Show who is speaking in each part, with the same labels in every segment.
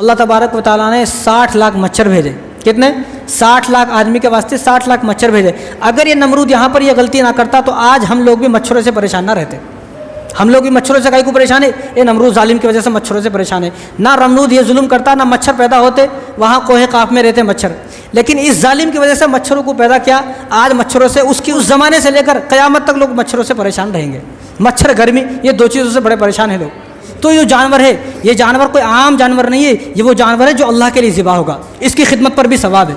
Speaker 1: اللہ تبارک و تعالیٰ نے 60 لاکھ مچھر بھیجے. کتنے؟ 60 لاکھ آدمی کے واسطے 60 لاکھ مچھر بھیجے. اگر یہ نمرود یہاں پر یہ غلطی نہ کرتا تو آج ہم لوگ بھی مچھروں سے پریشان نہ رہتے. ہم لوگ بھی مچھروں سے کہیں کو پریشان ہے. یہ نمرود ظالم کی وجہ سے مچھروں سے پریشان ہے. نہ نمرود یہ ظلم کرتا نہ مچھر پیدا ہوتے. وہاں کوہ قاف میں رہتے مچھر. لیکن اس ظالم کی وجہ سے مچھروں کو پیدا کیا. آج مچھروں سے اس زمانے سے لے کر قیامت تک لوگ مچھروں سے پریشان رہیں گے. مچھر گرمی یہ دو چیزوں سے بڑے پریشان ہیں لوگ. تو یہ جانور ہے یہ جانور کوئی عام جانور نہیں ہے. یہ وہ جانور ہے جو اللہ کے لیے ذبح ہوگا. اس کی خدمت پر بھی ثواب ہے.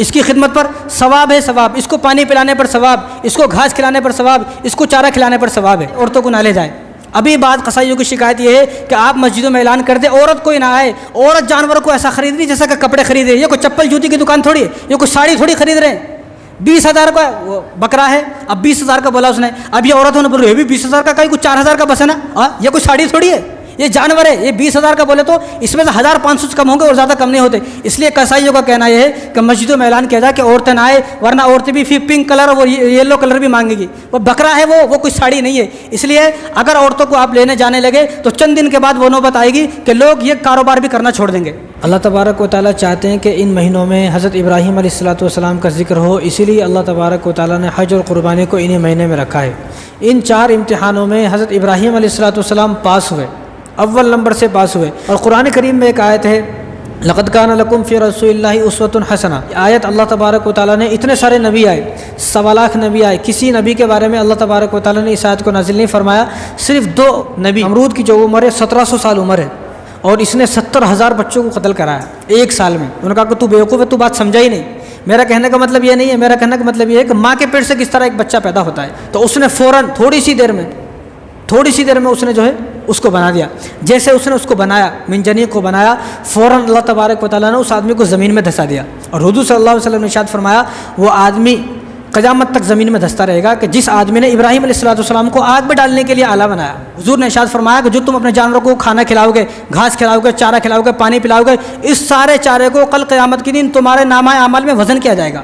Speaker 1: اس کی خدمت پر ثواب ہے. ثواب اس کو پانی پلانے پر ثواب, اس کو گھاس کھلانے پر ثواب, اس کو چارہ کھلانے پر ثواب ہے. عورتوں کو نہ لے جائے. ابھی بعض قصائیوں کی شکایت یہ ہے کہ آپ مسجدوں میں اعلان کر دیں عورت کوئی نہ آئے. عورت جانور کو ایسا خرید رہی جیسا کہ کپڑے خرید رہے. یہ کوئی چپل جوتی کی دکان تھوڑی ہے. یہ کوئی ساڑی تھوڑی خرید رہے ہیں. 20,000 کا بکرا ہے, اب 20,000 کا بولا اس نے. اب یہ عورت ہونے بول رہی ہے بھی 20,000 کا کہیں کچھ 4,000 کا بس ہے نا. یہ کوئی ساڑی تھوڑی ہے. یہ جانور ہے. یہ 20,000 کا بولے تو اس میں سے 1,500 کم ہوں گے اور زیادہ کم نہیں ہوتے. اس لیے قصائیوں کا کہنا یہ ہے کہ مسجدوں میں اعلان کیا جائے کہ عورتیں نہ آئے, ورنہ عورتیں بھی پنک کلر اور یلو کلر بھی مانگے گی. وہ بکرا ہے, وہ کوئی ساڑی نہیں ہے. اس لیے اگر عورتوں کو آپ لینے جانے لگے تو چند دن کے بعد وہ نوبت آئے گی کہ لوگ یہ کاروبار بھی کرنا چھوڑ دیں گے. اللہ تبارک و تعالیٰ چاہتے ہیں کہ ان مہینوں میں حضرت ابراہیم علیہ السلام کا ذکر ہو. اسی لیے اللہ تبارک و تعالیٰ نے حج اور قربانی کو انہی مہینے میں رکھا ہے. ان 4 امتحانوں میں حضرت ابراہیم علیہ السلام پاس ہوئے, اول نمبر سے پاس ہوئے. اور قرآن کریم میں ایک آیت ہے لقد کان لکم فی رسول اللہ اسوۃ حسنہ. آیت اللہ تبارک و تعالیٰ نے اتنے سارے نبی آئے, 1.25 لاکھ نبی آئے, کسی نبی کے بارے میں اللہ تبارک و تعالیٰ نے اس آیت کو نازل نہیں فرمایا. صرف 2 نبی. نمرود کی جو عمر ہے 1700 سال عمر ہے اور اس نے 70,000 بچوں کو قتل کرایا ایک سال میں. انہوں نے کہا کہ تو بیوقوف ہے, تو بات سمجھا ہی نہیں. میرا کہنے کا مطلب یہ نہیں ہے. میرا کہنے کا مطلب یہ ہے کہ ماں کے پیٹ سے کس طرح ایک بچہ پیدا ہوتا ہے. تو اس نے فوراً تھوڑی سی دیر میں اس نے جو ہے اس کو بنا دیا. جیسے اس نے اس کو بنایا, منجنی کو بنایا, فوراً اللہ تبارک و تعالیٰ نے اس آدمی کو زمین میں دھسا دیا. اور حضور صلی اللہ علیہ وسلم نے ارشاد فرمایا وہ آدمی قیامت تک زمین میں دھستا رہے گا کہ جس آدمی نے ابراہیم علیہ السلام کو آگ میں ڈالنے کے لیے آلہ بنایا. حضور نے ارشاد فرمایا کہ جو تم اپنے جانوروں کو کھانا کھلاؤ گے, گھاس کھلاؤ گے, چارہ کھلاؤ گے, پانی پلاؤ گے, اس سارے چارے کو کل قیامت کے دن تمہارے نامہ اعمال میں وزن کیا جائے گا.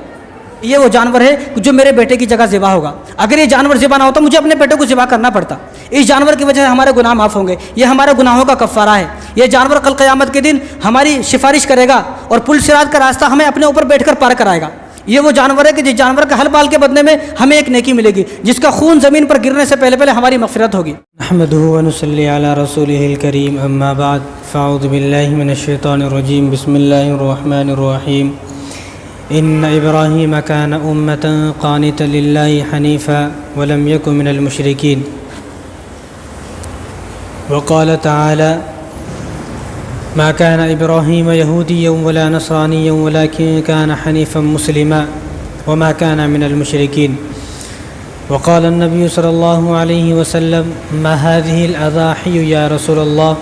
Speaker 1: یہ وہ جانور ہے جو میرے بیٹے کی جگہ ذبح ہوگا. اگر یہ جانور ذبح نہ ہوتا مجھے اپنے بیٹے کو ذبح کرنا پڑتا. اس جانور کی وجہ سے ہمارے گناہ معاف ہوں گے. یہ ہمارے گناہوں کا کفارہ ہے. یہ جانور کل قیامت کے دن ہماری سفارش کرے گا اور پل صراط کا راستہ ہمیں اپنے اوپر بیٹھ کر پار کرائے گا. یہ وہ جانور ہے کہ جس جانور کا حل بال کے بدلے میں ہمیں ایک نیکی ملے گی, جس کا خون زمین پر گرنے سے پہلے ہماری مغفرت ہوگی.
Speaker 2: نحمدہ و نصلی علی رسولہ الکریم, اما بعد فاعوذ باللہ من الشیطان الرجیم, بسم اللہ الرحمن الرحیم. ان ابراہیم کان امۃ قانتا للہ حنیفا ولم یک من المشرکین. وقال تعالی ما كان إبراهيم يهوديا ولا نصرانيا ولكن كان حنيفا مسلما وما كان من المشركين. وقال النبي صلى الله عليه وسلم ما هذه الأضاحي يا رسول الله؟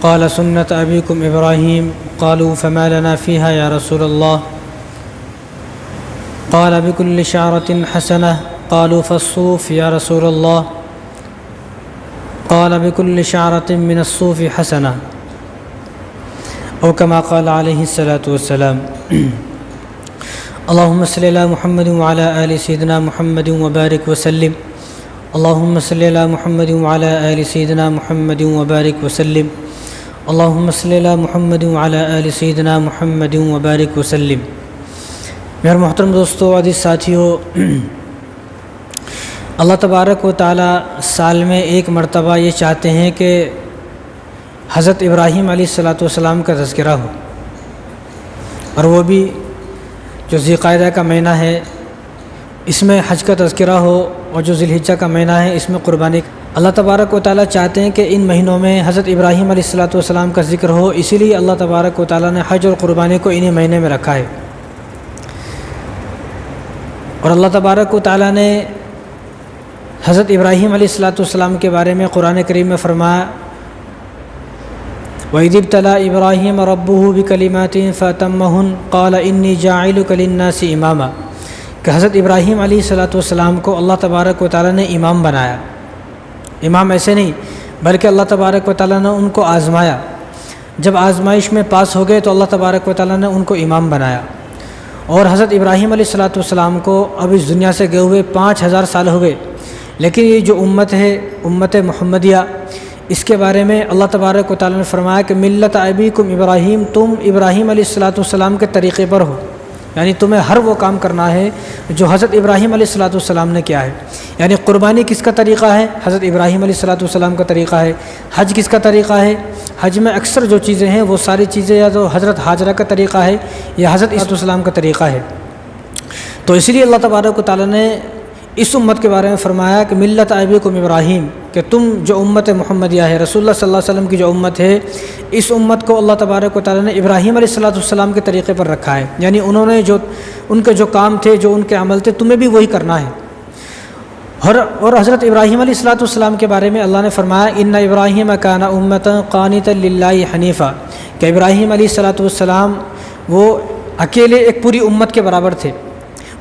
Speaker 2: قال سنة أبيكم إبراهيم. قالوا فما لنا فيها يا رسول الله؟ قال بكل شعرة حسنة. قالوا فالصوف يا رسول الله؟ قال بكل شعرة من الصوف حسنة او كما قال عليه الصلاة والسلام. اللهم صل على محمد وعلى آل سيدنا محمد وبارك وسلم. اللهم صل على محمد وعلى آل سيدنا محمد وبارك وسلم. اللهم صل على محمد وعلى آل سيدنا محمد وبارك وسلم. میرے محترم دوستو, عزیز ساتھیو, اللہ تبارک و تعالی سال میں ایک مرتبہ یہ چاہتے ہیں کہ حضرت ابراہیم علیہ السلام کا تذکرہ ہو, اور وہ بھی جو ذی القعدہ کا مہینہ ہے اس میں حج کا تذکرہ ہو, اور جو ذی الحجہ کا مہینہ ہے اس میں قربانی. اللہ تبارک و تعالیٰ چاہتے ہیں کہ ان مہینوں میں حضرت ابراہیم علیہ السلام کا ذکر ہو. اسی لیے اللہ تبارک و تعالیٰ نے حج اور قربانی کو انہی مہینے میں رکھا ہے. اور اللہ تبارک و تعالیٰ نے حضرت ابراہیم علیہ السلام کے بارے میں قرآن کریم میں فرمایا وَإِذِ ابْتَلَىٰ إِبْرَاهِيمَ رَبُّهُ بِكَلِمَاتٍ فَأَتَمَّهُنَّ قَالَ إِنِّي جَاعِلُكَ لِلنَّاسِ إِمَامًا. کہ حضرت ابراہیم علیہ السلام کو اللہ تبارک و تعالیٰ نے امام بنایا. امام ایسے نہیں بلکہ اللہ تبارک و تعالیٰ نے ان کو آزمایا. جب آزمائش میں پاس ہو گئے تو اللہ تبارک و تعالیٰ نے ان کو امام بنایا. اور حضرت ابراہیم علیہ السلام کو اب اس دنیا سے گئے ہوئے 5000 سال ہو گئے, لیکن یہ جو امت ہے امت محمدیہ, اس کے بارے میں اللہ تبارک و تعالیٰ نے فرمایا کہ ملت ابیکم ابراہیم، تم ابراہیم علیہ السلام کے طریقے پر ہو، یعنی تمہیں ہر وہ کام کرنا ہے جو حضرت ابراہیم علیہ السلام نے کیا ہے۔ یعنی قربانی کس کا طریقہ ہے؟ حضرت ابراہیم علیہ السلام کا طریقہ ہے۔ حج کس کا طریقہ ہے؟ حج میں اکثر جو چیزیں ہیں وہ ساری چیزیں یا تو حضرت حاجرہ کا طریقہ ہے یا حضرت السلام کا طریقہ ہے۔ تو اس لیے اللہ تبارک و تعالیٰ نے اس امت کے بارے میں فرمایا کہ ملت ابیکم ابراہیم، کہ تم جو امت محمدیہ ہے، رسول اللہ صلی اللہ علیہ وسلم کی جو امت ہے، اس امت کو اللہ تبارک و تعالیٰ نے ابراہیم علیہ السلام کے طریقے پر رکھا ہے، یعنی انہوں نے جو ان کے جو کام تھے، جو ان کے عمل تھے، تمہیں بھی وہی کرنا ہے۔ اور حضرت ابراہیم علیہ السلام کے بارے میں اللہ نے فرمایا ان ابراہیم کان امۃ قانتا للہ حنیفا، کہ ابراہیم علیہ السلام وہ اکیلے ایک پوری امت کے برابر تھے،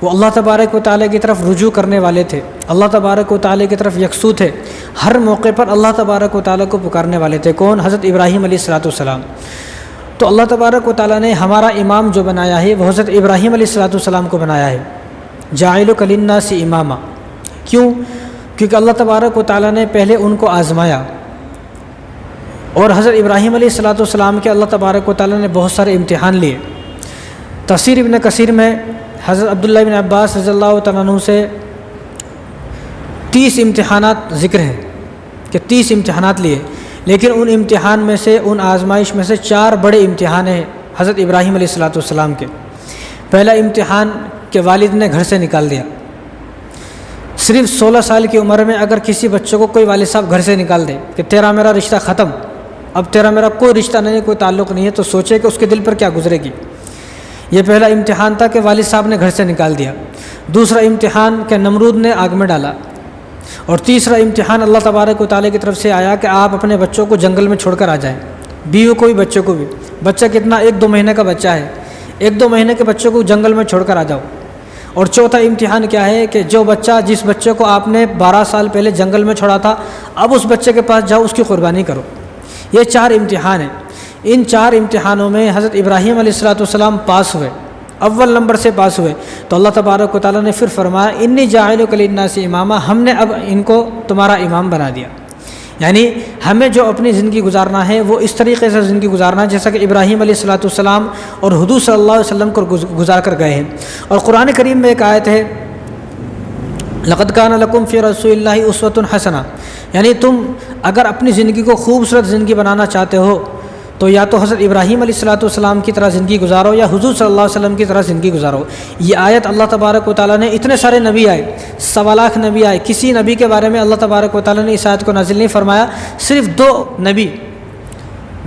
Speaker 2: وہ اللہ تبارک و تعالیٰ کی طرف رجوع کرنے والے تھے، اللہ تبارک و تعالیٰ کی طرف یکسو تھے، ہر موقع پر اللہ تبارک و تعالیٰ کو پکارنے والے تھے۔ کون؟ حضرت ابراہیم علیہ السلام۔ تو اللہ تبارک و تعالیٰ نے ہمارا امام جو بنایا ہے وہ حضرت ابراہیم علیہ السلام کو بنایا ہے، جاعلک للناس اماما۔ کیوں؟ کیونکہ اللہ تبارک و تعالیٰ نے پہلے ان کو آزمایا، اور حضرت ابراہیم علیہ السلام کے اللہ تبارک و تعالیٰ نے بہت سارے امتحان لیے۔ تفسیر ابن کثیر میں حضرت عبداللہ بن عباس رضی اللہ تعالیٰ عنہ سے 30 امتحانات ذکر ہیں کہ 30 امتحانات لیے، لیکن ان امتحان میں سے، ان آزمائش میں سے 4 بڑے امتحان ہیں حضرت ابراہیم علیہ السلام کے۔ پہلا امتحان کہ والد نے گھر سے نکال دیا۔ صرف 16 سال کی عمر میں اگر کسی بچے کو کوئی والد صاحب گھر سے نکال دے کہ تیرا میرا رشتہ ختم، اب تیرا میرا کوئی رشتہ نہیں، کوئی تعلق نہیں ہے، تو سوچے کہ اس کے دل پر کیا گزرے گی۔ یہ پہلا امتحان تھا کہ والد صاحب نے گھر سے نکال دیا۔ دوسرا امتحان کہ نمرود نے آگ میں ڈالا۔ اور تیسرا امتحان اللہ تبارک و تعالیٰ کی طرف سے آیا کہ آپ اپنے بچوں کو جنگل میں چھوڑ کر آ جائیں، بیوی کو بھی بچوں کو بھی۔ بچہ کتنا؟ 1-2 مہینے کا بچہ ہے، 1-2 مہینے کے بچوں کو جنگل میں چھوڑ کر آ جاؤ۔ اور چوتھا امتحان کیا ہے کہ جو بچہ، جس بچے کو آپ نے 12 سال پہلے جنگل میں چھوڑا تھا، اب اس بچے کے پاس جاؤ، اس کی قربانی کرو۔ یہ 4 امتحان ہیں۔ ان 4 امتحانوں میں حضرت ابراہیم علیہ السلام پاس ہوئے، اول نمبر سے پاس ہوئے۔ تو اللہ تبارک و تعالیٰ نے پھر فرمایا انی جاعلک للناس اماما، ہم نے اب ان کو تمہارا امام بنا دیا۔ یعنی ہمیں جو اپنی زندگی گزارنا ہے وہ اس طریقے سے زندگی گزارنا ہے جیسا کہ ابراہیم علیہ السلام اور حضور صلی اللہ علیہ وسلم کو گزار کر گئے ہیں۔ اور قرآن کریم میں ایک آیت ہے لقد کان لکم فی رسول اللہ اسوۃ حسنہ، یعنی تم اگر اپنی زندگی کو خوبصورت زندگی بنانا چاہتے ہو تو یا تو حضرت ابراہیم علیہ السلام کی طرح زندگی گزارو یا حضور صلی اللہ علیہ وسلم کی طرح زندگی گزارو۔ یہ آیت اللہ تبارک و تعالیٰ نے، اتنے سارے نبی آئے، 1.25 لاکھ نبی آئے، کسی نبی کے بارے میں اللہ تبارک و تعالیٰ نے اس آیت کو نازل نہیں فرمایا، صرف 2 نبی،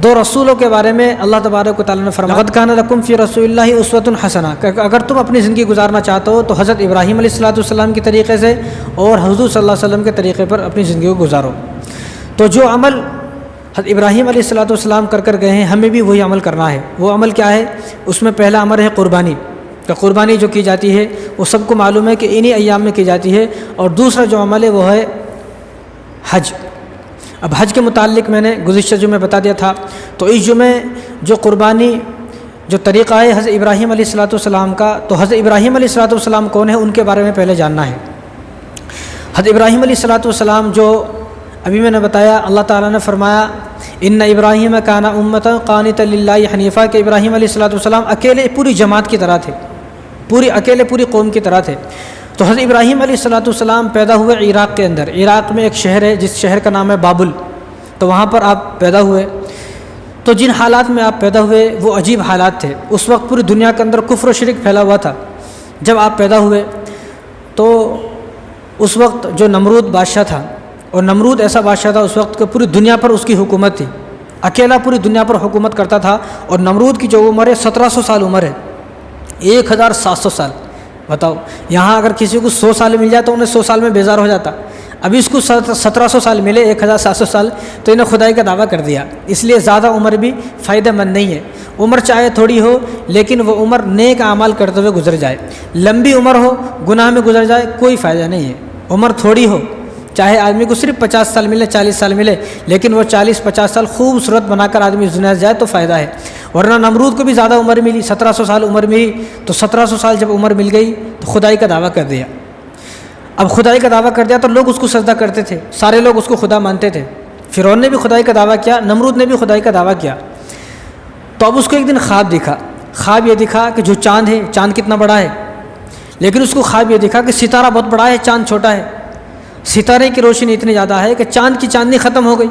Speaker 2: 2 رسولوں کے بارے میں اللہ تبارک و تعالیٰ نے فرمایا لقد کان لکم فی رسول اللہ اسوۃ حسنہ، کہ اگر تم اپنی زندگی گزارنا چاہتے ہو تو حضرت ابراہیم علیہ السلام کے طریقے سے اور حضور صلی اللہ علیہ وسلم کے طریقے پر اپنی زندگی کو گزارو۔ تو جو عمل حضرت ابراہیم علیہ السلام کر گئے ہیں، ہمیں بھی وہی عمل کرنا ہے۔ وہ عمل کیا ہے؟ اس میں پہلا عمل ہے قربانی، کہ قربانی جو کی جاتی ہے وہ سب کو معلوم ہے کہ انہی ایام میں کی جاتی ہے۔ اور دوسرا جو عمل ہے وہ ہے حج۔ اب حج کے متعلق میں نے گزشتہ جمعے بتا دیا تھا، تو اس جمعے جو قربانی جو طریقہ ہے حضرت ابراہیم علیہ السلام کا، تو حضرت ابراہیم علیہ السلام کون ہے ان کے بارے میں پہلے جاننا ہے۔ حضرت ابراہیم علیہ السلام جو ابھی میں نے بتایا، اللہ تعالیٰ نے فرمایا ان ابراہیم کان امۃ قانتا للہ حنیفا، کہ ابراہیم علیہ السلام اکیلے پوری جماعت کی طرح تھے، پوری قوم کی طرح تھے۔ تو حضرت ابراہیم علیہ السلام پیدا ہوئے عراق کے اندر۔ عراق میں ایک شہر ہے جس شہر کا نام ہے بابل، تو وہاں پر آپ پیدا ہوئے۔ تو جن حالات میں آپ پیدا ہوئے وہ عجیب حالات تھے۔ اس وقت پوری دنیا کے اندر کفر و شرک پھیلا ہوا تھا۔ جب آپ پیدا ہوئے تو اس وقت جو نمرود بادشاہ تھا، اور نمرود ایسا بادشاہ تھا اس وقت کہ پوری دنیا پر اس کی حکومت تھی، اکیلا پوری دنیا پر حکومت کرتا تھا۔ اور نمرود کی جو عمر ہے 1700 سال عمر ہے، 1700 سال۔ بتاؤ، یہاں اگر کسی کو 100 سال مل جائے تو انہیں 100 سال میں بیزار ہو جاتا، ابھی اس کو 1700 سال ملے، 1700 سال، تو انہیں خدائی کا دعویٰ کر دیا۔ اس لیے زیادہ عمر بھی فائدہ مند نہیں ہے۔ عمر چاہے تھوڑی ہو لیکن وہ عمر نیک اعمال کرتے ہوئے گزر جائے، لمبی عمر ہو گناہ میں گزر جائے کوئی فائدہ نہیں ہے۔ عمر تھوڑی ہو، چاہے آدمی کو صرف 50 سال ملے، 40 سال ملے، لیکن وہ 40-50 سال خوبصورت بنا کر آدمی دنیا سے جائے تو فائدہ ہے۔ ورنہ نمرود کو بھی زیادہ عمر ملی، 1700 سال عمر ملی، تو 1700 سال جب عمر مل گئی تو خدائی کا دعویٰ کر دیا۔ اب خدائی کا دعویٰ کر دیا تو لوگ اس کو سجدہ کرتے تھے، سارے لوگ اس کو خدا مانتے تھے،
Speaker 1: فرعون نے بھی خدائی کا دعویٰ کیا، نمرود نے بھی خدائی کا دعویٰ کیا۔ تو اب اس کو ایک دن خواب دکھا، خواب یہ دکھا کہ جو چاند ہے، چاند کتنا بڑا ہے، لیکن اس کو خواب یہ دکھا کہ ستارہ بہت بڑا ہے، چاند چھوٹا ہے، ستارے کی روشنی اتنی زیادہ ہے کہ چاند کی چاندنی ختم ہو گئی۔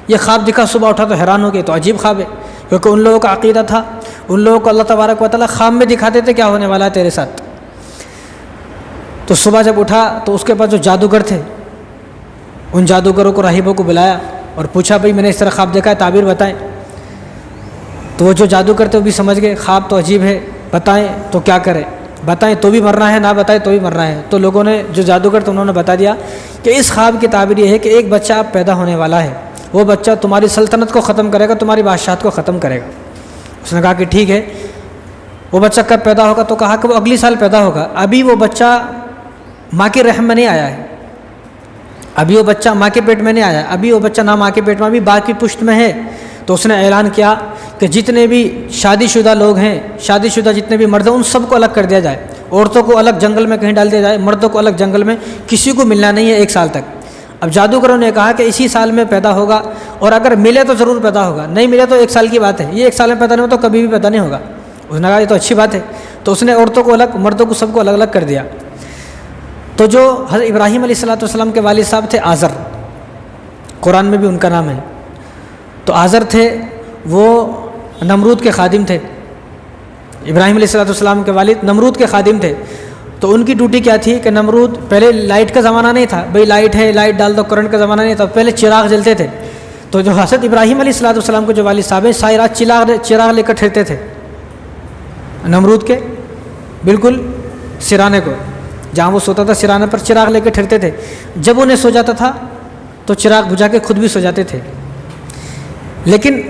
Speaker 1: یہ خواب دکھا، صبح اٹھا تو حیران ہو گئے، تو عجیب خواب ہے، کیونکہ ان لوگوں کا عقیدہ تھا، ان لوگوں کو اللہ تبارک و تعالیٰ خواب میں دکھاتے تھے کیا ہونے والا ہے تیرے ساتھ۔ تو صبح جب اٹھا تو اس کے پاس جو جادوگر تھے، ان جادوگروں کو، راہبوں کو بلایا اور پوچھا بھائی میں نے اس طرح خواب دیکھا ہے، تعبیر بتائیں۔ تو وہ جو جادوگر تھے وہ بھی سمجھ گئے خواب تو عجیب ہے، بتائیں تو کیا کریں، بتائیں تو بھی مرنا ہے، نہ بتائیں تو بھی مرنا ہے۔ تو لوگوں نے، جو جادوگر تھے انہوں نے بتا دیا کہ اس خواب کی تعبیر یہ ہے کہ ایک بچہ اب پیدا ہونے والا ہے، وہ بچہ تمہاری سلطنت کو ختم کرے گا، تمہاری بادشاہت کو ختم کرے گا۔ اس نے کہا کہ ٹھیک ہے، وہ بچہ کب پیدا ہوگا؟ تو کہا کہ وہ اگلی سال پیدا ہوگا، ابھی وہ بچہ ماں کے رحم میں نہیں آیا ہے، ابھی وہ بچہ ماں کے پیٹ میں نہیں آیا، ابھی وہ بچہ نہ ماں کے پیٹ میں، ابھی باپ کی پشت میں ہے۔ تو اس نے اعلان کیا کہ جتنے بھی شادی شدہ لوگ ہیں، شادی شدہ جتنے بھی مرد ہیں، ان سب کو الگ کر دیا جائے، عورتوں کو الگ جنگل میں کہیں ڈال دیا جائے، مردوں کو الگ جنگل میں، کسی کو ملنا نہیں ہے 1 سال تک۔ اب جادوگروں نے کہا کہ اسی سال میں پیدا ہوگا، اور اگر ملے تو ضرور پیدا ہوگا، نہیں ملے تو 1 سال کی بات ہے، یہ 1 سال میں پیدا نہیں ہو تو کبھی بھی پیدا نہیں ہوگا۔ اس نے کہا یہ تو اچھی بات ہے، تو اس نے عورتوں کو الگ، مردوں کو سب کو الگ الگ کر دیا۔ تو جو حضرت ابراہیم علیہ السلام کے والد صاحب تھے آزر، قرآن میں بھی ان کا نام ہے، تو آزر تھے، وہ نمرود کے خادم تھے۔ ابراہیم علیہ السلام کے والد نمرود کے خادم تھے، تو ان کی ڈیوٹی کیا تھی کہ نمرود، پہلے لائٹ کا زمانہ نہیں تھا، بھئی لائٹ ہے لائٹ ڈال دو، کرنٹ کا زمانہ نہیں تھا، پہلے چراغ جلتے تھے۔ تو جو حضرت ابراہیم علیہ السلام کے جو والد صاحب ہیں، ساری رات چراغ لے کر ٹھہرتے تھے نمرود کے بالکل سرانے کو، جہاں وہ سوتا تھا سرانے پر چراغ لے کے ٹھہرتے تھے۔ جب انہیں سو جاتا تھا تو چراغ بجھا کے خود بھی سو جاتے تھے۔ لیکن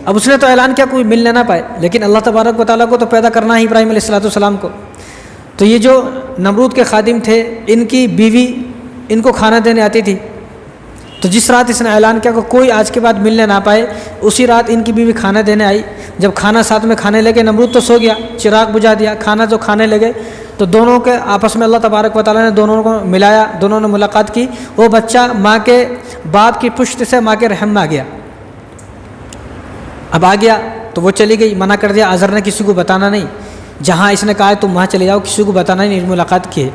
Speaker 1: اب اس نے تو اعلان کیا کوئی مل نہ پائے، لیکن اللہ تبارک و تعالیٰ کو تو پیدا کرنا ہی ابراہیم علیہ السلام کو۔ تو یہ جو نمرود کے خادم تھے، ان کی بیوی ان کو کھانا دینے آتی تھی، تو جس رات اس نے اعلان کیا کہ کوئی آج کے بعد ملنے نہ پائے، اسی رات ان کی بیوی کھانا دینے آئی۔ جب کھانا ساتھ میں کھانے لگے، نمرود تو سو گیا، چراغ بجھا دیا، کھانا جو کھانے لگے تو دونوں کے آپس میں اللہ تبارک و تعالیٰ نے دونوں کو ملایا، دونوں نے ملاقات کی، وہ بچہ ماں کے باپ کی پشت سے ماں کے رحم میں آ گیا۔ اب آ گیا تو وہ چلی گئی، منع کر دیا آزر نے کسی کو بتانا نہیں، جہاں اس نے کہا ہے تم وہاں چلے جاؤ، کسی کو بتانا نہیں، ملاقات کی ہے۔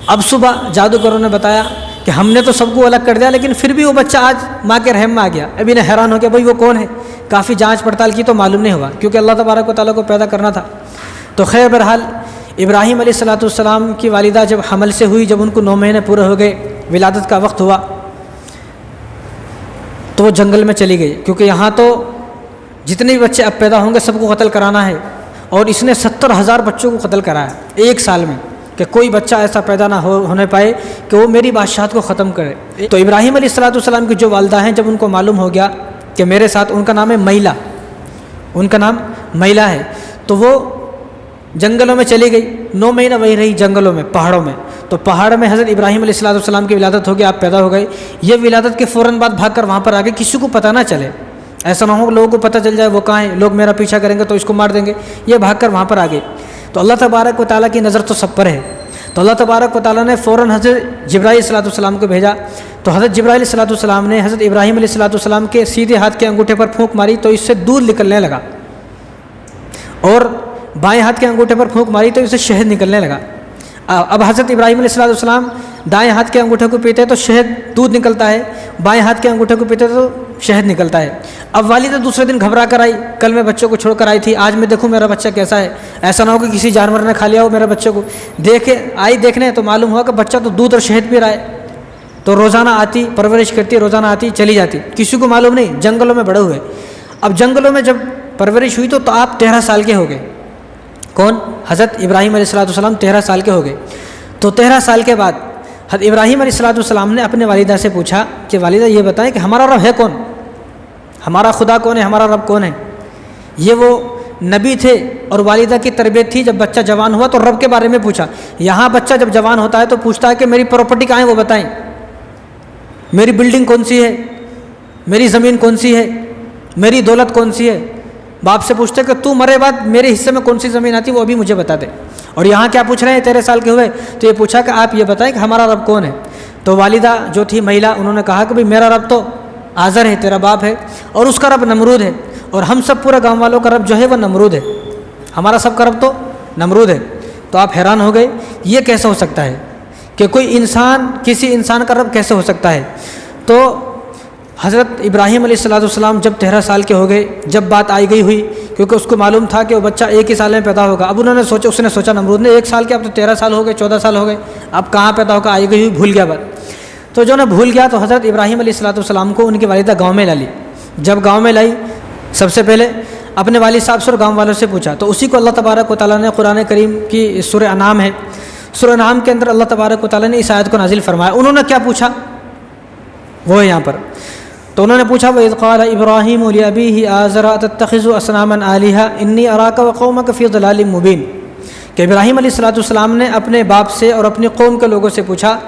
Speaker 1: اب صبح جادوگروں نے بتایا کہ ہم نے تو سب کو الگ کر دیا، لیکن پھر بھی وہ بچہ آج ماں کے رحم میں آ گیا۔ ابھی نے حیران ہو گیا بھائی وہ کون ہے، کافی جانچ پڑتال کی تو معلوم نہیں ہوا، کیونکہ اللہ تبارک و تعالیٰ کو پیدا کرنا تھا۔ تو خیر بہرحال ابراہیم علیہ السلام کی والدہ جب حمل سے ہوئی، جب ان کو 9 مہینے پورے ہو گئے، ولادت کا وقت ہوا، تو وہ جنگل میں چلی گئی، کیونکہ یہاں تو جتنے بھی بچے اب پیدا ہوں گے سب کو قتل کرانا ہے، اور اس نے 70,000 بچوں کو قتل کرایا 1 سال میں، کہ کوئی بچہ ایسا پیدا نہ ہونے پائے کہ وہ میری بادشاہت کو ختم کرے۔ تو ابراہیم علیہ السلام کی جو والدہ ہیں، جب ان کو معلوم ہو گیا کہ میرے ساتھ، ان کا نام ہے میلا، ان کا نام میلا ہے، تو وہ جنگلوں میں چلی گئی، 9 مہینہ وہی رہی جنگلوں میں، پہاڑوں میں۔ تو پہاڑ میں حضرت ابراہیم علیہ السلام کی ولادت ہو گئی، آپ پیدا ہو گئے۔ یہ ولادت کے فوراً بعد بھاگ کر وہاں پر آگے، کسی کو پتہ نہ چلے، ایسا نہ ہو کہ لوگوں کو پتہ چل جائے وہ کہاں ہے، لوگ میرا پیچھا کریں گے تو اس کو مار دیں گے، یہ بھاگ کر وہاں پر آ گئے۔ تو اللہ تبارک و تعالیٰ کی نظر تو سب پر ہے، تو اللہ تبارک و تعالیٰ نے فوراً حضرت جبرائیل علیہ السلام کو بھیجا۔ تو حضرت جبرائیل علیہ السلام نے حضرت ابراہیم علیہ السلام کے سیدھے ہاتھ کے انگوٹھے پر پھونک ماری تو اس سے دودھ نکلنے لگا، اور بائیں ہاتھ کے انگوٹھے پر پھونک ماری تو اس سے شہد نکلنے لگا۔ اب حضرت ابراہیم علیہ السلام دائیں ہاتھ کے انگوٹھے کو پیتے تو شہد دودھ نکلتا ہے، بائیں ہاتھ کے انگوٹھے کو پیتے تو شہد نکلتا ہے۔ اب والدہ دوسرے دن گھبرا کر آئی، کل میں بچوں کو چھوڑ کر آئی تھی، آج میں دیکھوں میرا بچہ کیسا ہے، ایسا نہ ہو کہ کسی جانور نے کھا لیا ہو میرے بچے کو۔ دیکھنے تو معلوم ہوا کہ بچہ تو دودھ اور شہد پی رہا ہے۔ تو روزانہ آتی، پرورش کرتی، روزانہ آتی چلی جاتی، کسی کو معلوم نہیں، جنگلوں میں بڑے ہوئے۔ اب جنگلوں میں جب پرورش ہوئی تو آپ 13 سال کے ہو گئے، کون؟ حضرت ابراہیم علیہ السلام 13 سال کے ہو گئے۔ تو 13 سال کے بعد حضرت ابراہیم علیہ السلام نے اپنے والدہ سے پوچھا کہ والدہ یہ بتائیں کہ ہمارا رب ہے کون، ہمارا خدا کون ہے، ہمارا رب کون ہے؟ یہ وہ نبی تھے اور والدہ کی تربیت تھی، جب بچہ جوان ہوا تو رب کے بارے میں پوچھا۔ یہاں بچہ جب جوان ہوتا ہے تو پوچھتا ہے کہ میری پراپرٹی کہاں ہے وہ بتائیں، میری بلڈنگ کون سی ہے، میری زمین کون سی ہے، میری دولت کون سی ہے۔ باپ سے پوچھتے کہ تو مرے بعد میرے حصے میں کون سی زمین آتی وہ ابھی مجھے بتا دے۔ اور یہاں کیا پوچھ رہے ہیں، 13 سال کے ہوئے تو یہ پوچھا کہ آپ یہ بتائیں کہ ہمارا رب کون ہے۔ تو والدہ جو تھی مہیلا، انہوں نے کہا کہ بھئی میرا رب تو آزر ہے تیرا باپ ہے، اور اس کا رب نمرود ہے، اور ہم سب پورے گاؤں والوں کا رب جو ہے وہ نمرود ہے، ہمارا سب کا رب تو نمرود ہے۔ تو آپ حیران ہو گئے، یہ کیسے ہو سکتا ہے کہ کوئی انسان کسی انسان کا رب کیسے ہو سکتا ہے؟ تو حضرت ابراہیم علیہ السلام جب 13 سال کے ہو گئے، جب بات آئی گئی ہوئی، کیونکہ اس کو معلوم تھا کہ وہ بچہ 1 ہی سال میں پیدا ہوگا۔ اب انہوں نے سوچا، اس نے سوچا نمرود نے 1 سال کے، اب تو 13 سال ہو گئے، 14 سال ہو گئے، اب کہاں پیدا ہوگا، آئی گئی ہوئی، بھول گیا بات۔ تو جو نے بھول گیا تو حضرت ابراہیم علیہ السلام کو ان کی والدہ گاؤں میں لا لی۔ جب گاؤں میں لائی، سب سے پہلے اپنے والد صاحب سے اور گاؤں والوں سے پوچھا، تو اسی کو اللہ تبارک و تعالیٰ نے قرآن کریم کی سورہ انعام ہے، سورہ انعام کے اندر اللہ تبارک و تعالیٰ نے اس آیت کو نازل فرمایا۔ انہوں نے کیا پوچھا وہ ہے یہاں پر، تو انہوں نے پوچھا وَإِذْ قَالَ إِبْرَاهِيمُ لِأَبِيهِ آزَرَ أَتَتَّخِذُ أَصْنَامًا آلِهَةً إِنِّي أَرَاكَ وَقَوْمَكَ فِي ضَلَالٍ مُبِينٍ کہ ابراہیم علیہ السلام نے اپنے باپ سے اور اپنی قوم کے لوگوں سے پوچھا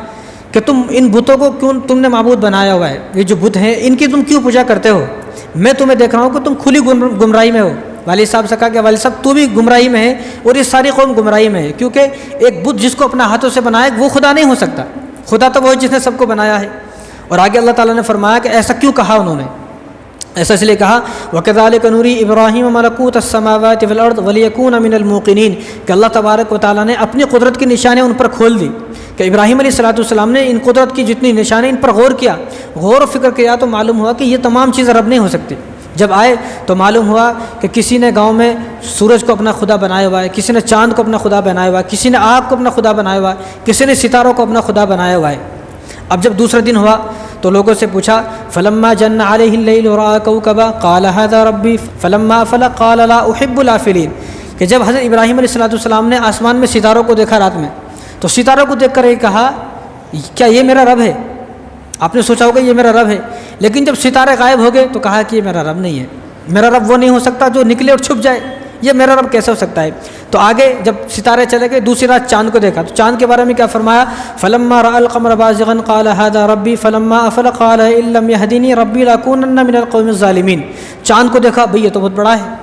Speaker 1: کہ تم ان بتوں کو کیوں تم نے معبود بنایا ہوا ہے، یہ جو بت ہیں ان کی تم کیوں پوجا کرتے ہو؟ میں تمہیں دیکھ رہا ہوں کہ تم کھلی گمراہی میں ہو۔ والد صاحب سے کہا کہ والد صاحب تو بھی گمراہی میں ہے اور یہ ساری قوم گمراہی میں ہے، کیونکہ ایک بت جس کو اپنا ہاتھوں سے بنایا وہ خدا نہیں ہو سکتا، خدا تو وہی جس نے سب کو بنایا ہے۔ اور آگے اللہ تعالیٰ نے فرمایا کہ ایسا کیوں کہا انہوں نے، ایسا اس لیے کہا وَكَذَلِكَ نُرِي إِبْرَاهِيمَ مَلَكُوتَ السَّمَاوَاتِ وَالْأَرْضِ وَلِيَكُونَ مِنَ الْمُوقِنِينَ کہ اللہ تبارک و تعالیٰ نے اپنی قدرت کی نشانیاں ان پر کھول دی، کہ ابراہیم علیہ السلام نے ان قدرت کی جتنی نشانیں ان پر غور کیا، غور و فکر کیا، تو معلوم ہوا کہ یہ تمام چیزیں رب نہیں ہو سکتی۔ جب آئے تو معلوم ہوا کہ کسی نے گاؤں میں سورج کو اپنا خدا بنایا ہوا ہے، کسی نے چاند کو اپنا خدا بنایا ہوا ہے، کسی نے آگ کو اپنا خدا بنایا ہوا ہے، کسی نے ستاروں کو اپنا خدا بنایا ہوا ہے۔ اب جب دوسرا دن ہوا تو لوگوں سے پوچھا فلما جن علیہ اللیل رأى کوکبا قال هذا ربی فلما افل قال لا احب الافلین کہ جب حضرت ابراہیم علیہ السلام نے آسمان میں ستاروں کو دیکھا رات میں، تو ستاروں کو دیکھ کر یہ کہا کیا یہ میرا رب ہے؟ آپ نے سوچا ہوگا یہ میرا رب ہے، لیکن جب ستارے غائب ہو گئے تو کہا کہ یہ میرا رب نہیں ہے، میرا رب وہ نہیں ہو سکتا جو نکلے اور چھپ جائے، یہ میرا رب کیسے ہو سکتا ہے؟ تو آگے جب ستارے چلے گئے، دوسری رات چاند کو دیکھا تو چاند کے بارے میں کیا فرمایا فلما رأى القمر بازغا قال هذا ربی فلما افل قال ان لم يهدني ربی لأكونن من القوم الظالمین۔ چاند کو دیکھا، بھئی یہ تو بہت بڑا ہے،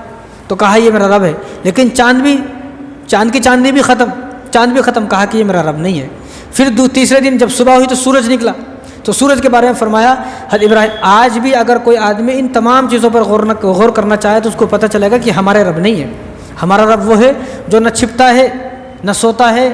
Speaker 1: تو کہا یہ میرا رب ہے، لیکن چاند کی چاندنی بھی ختم، چاند بھی ختم، کہا کہ یہ میرا رب نہیں ہے۔ پھر تیسرے دن جب صبح ہوئی تو سورج نکلا، تو سورج کے بارے میں فرمایا حضرت ابراہیم آج بھی اگر کوئی آدمی ان تمام چیزوں پر غور کرنا چاہے تو اس کو پتہ چلے گا کہ ہمارے رب نہیں ہے، ہمارا رب وہ ہے جو نہ چھپتا ہے نہ سوتا ہے،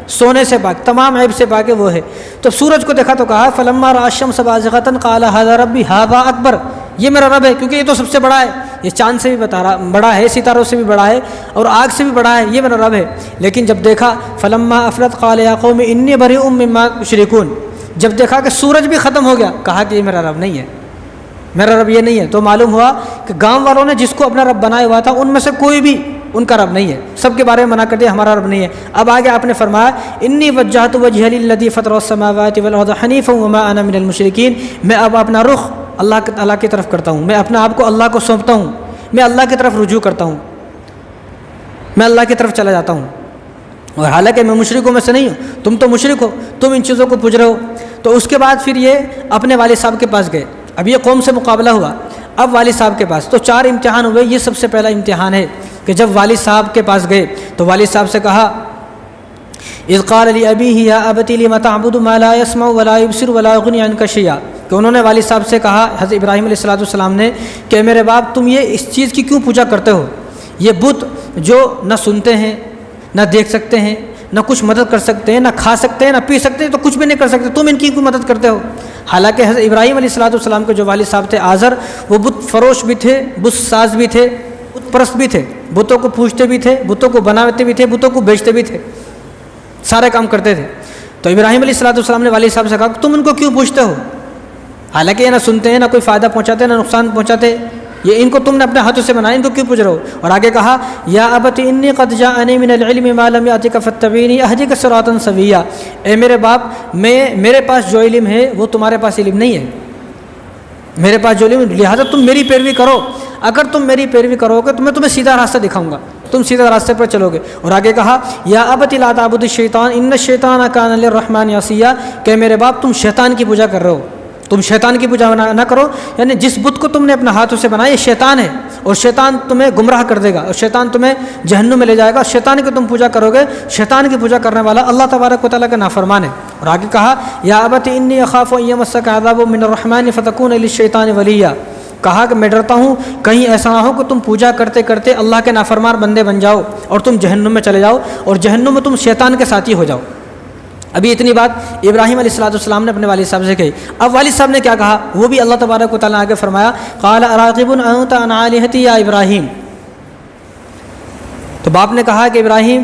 Speaker 1: سونے سے پاک، تمام عیب سے پاک ہے، وہ ہے۔ تو سورج کو دیکھا تو کہا فلما رأى الشمس بازغة قال هذا ربی هذا اکبر، یہ میرا رب ہے کیونکہ یہ تو سب سے بڑا ہے، یہ چاند سے بھی بڑا ہے، ستاروں سے بھی بڑا ہے، اور آگ سے بھی بڑا ہے، یہ میرا رب ہے۔ لیکن جب دیکھا فلما افلت قال یا قوم انی بریء مما تشرکون، جب دیکھا کہ سورج بھی ختم ہو گیا، کہا کہ یہ میرا رب نہیں ہے، میرا رب یہ نہیں ہے۔ تو معلوم ہوا کہ گاؤں والوں نے جس کو اپنا رب بنایا ہوا تھا ان میں سے کوئی بھی ان کا رب نہیں ہے، سب کے بارے میں منع کر دیا ہمارا رب نہیں ہے۔ اب آگے آپ نے فرمایا انی وجہت وجہی للذی فطر السماوات والارض حنیفا وما انا من المشرکین، میں اب اپنا رخ اللہ کی طرف کرتا ہوں، میں اپنے آپ کو اللہ کو سونپتا ہوں، میں اللہ کی طرف رجوع کرتا ہوں، میں اللہ کی طرف چلا جاتا ہوں، اور حالانکہ میں مشرکوں میں سے نہیں ہوں، تم تو مشرک ہو، تم ان چیزوں کو پوج رہے ہو۔ تو اس کے بعد پھر یہ اپنے والد صاحب کے پاس گئے، اب یہ قوم سے مقابلہ ہوا، اب والد صاحب کے پاس، تو 4 امتحان ہوئے، یہ سب سے پہلا امتحان ہے کہ جب والد صاحب کے پاس گئے تو والد صاحب سے کہا اذ قال لأبیہ یا ابت لم تعبد ما لا يسمع ولا يبصر ولا يغنی عنک شیئا، کہ انہوں نے والد صاحب سے کہا حضرت ابراہیم علیہ السلام نے کہ میرے باپ تم یہ اس چیز کی کیوں پوجا کرتے ہو، یہ بت جو نہ سنتے ہیں نہ دیکھ سکتے ہیں نہ کچھ مدد کر سکتے ہیں نہ کھا سکتے ہیں نہ پی سکتے ہیں، تو کچھ بھی نہیں کر سکتے، تم ان کی کیوں مدد کرتے ہو؟ حالانکہ حضرت ابراہیم علیہ السلام کے جو والد صاحب تھے آزر، وہ بت فروش بھی تھے، بت ساز بھی تھے، بت پرست بھی تھے، بتوں کو پوجتے بھی تھے، بتوں کو بناتے بھی تھے، بتوں کو بیچتے بھی تھے، سارے کام کرتے تھے۔ تو ابراہیم علیہ السلام نے والد صاحب سے کہا تم ان کو کیوں پوجتے ہو؟ حالانکہ یہ نہ سنتے ہیں نہ کوئی فائدہ پہنچاتے نہ نقصان پہنچاتے، یہ ان کو تم نے اپنے ہاتھوں سے بنایا، ان کو کیوں پوج رہے ہو؟ اور آگے کہا یا ابت انی قد جاءنی من العلم ما لم یأتک فاتبعنی اہدک صراطا سویا، اے میرے باپ میرے پاس جو علم ہے وہ تمہارے پاس علم نہیں ہے، میرے پاس جو علم، لہٰذا تم میری پیروی کرو، اگر تم میری پیروی کرو گے تو میں تمہیں سیدھا راستہ دکھاؤں گا، تم سیدھا راستے پر چلو گے۔ اور آگے کہا یا ابت لا تعبد الشیطان ان الشیطان کان للرحمن عصیا، کہ میرے باپ تم شیطان کی پوجا کر رہے ہو، تم شیطان کی پوجا نہ کرو، یعنی جس بت کو تم نے اپنے ہاتھوں سے بنایا یہ شیطان ہے، اور شیطان تمہیں گمراہ کر دے گا، اور شیطان تمہیں جہنم میں لے جائے گا، اور شیطان کی تم پوجا کرو گے، شیطان کی پوجا کرنے والا اللہ تبارک و تعالیٰ کا نافرمان ہے۔ اور آگے کہا یا ابت انی اخاف ان یمسک عذاب من الرحمن فتکون للشیطان ولیا، کہا کہ میں ڈرتا ہوں کہیں ایسا نہ ہو کہ تم پوجا کرتے کرتے اللہ کے نافرمان بندے بن جاؤ اور تم جہنم میں چلے جاؤ، اور جہنم میں تم شیطان کے ساتھی ہو جاؤ۔ ابھی اتنی بات ابراہیم علیہ السلام نے اپنے والد صاحب سے کہی، اب والد صاحب نے کیا کہا وہ بھی اللہ تبارک و تعالیٰ نے آگے فرمایا قال اراغب انت عن آلہتی یا ابراہیم، تو باپ نے کہا کہ ابراہیم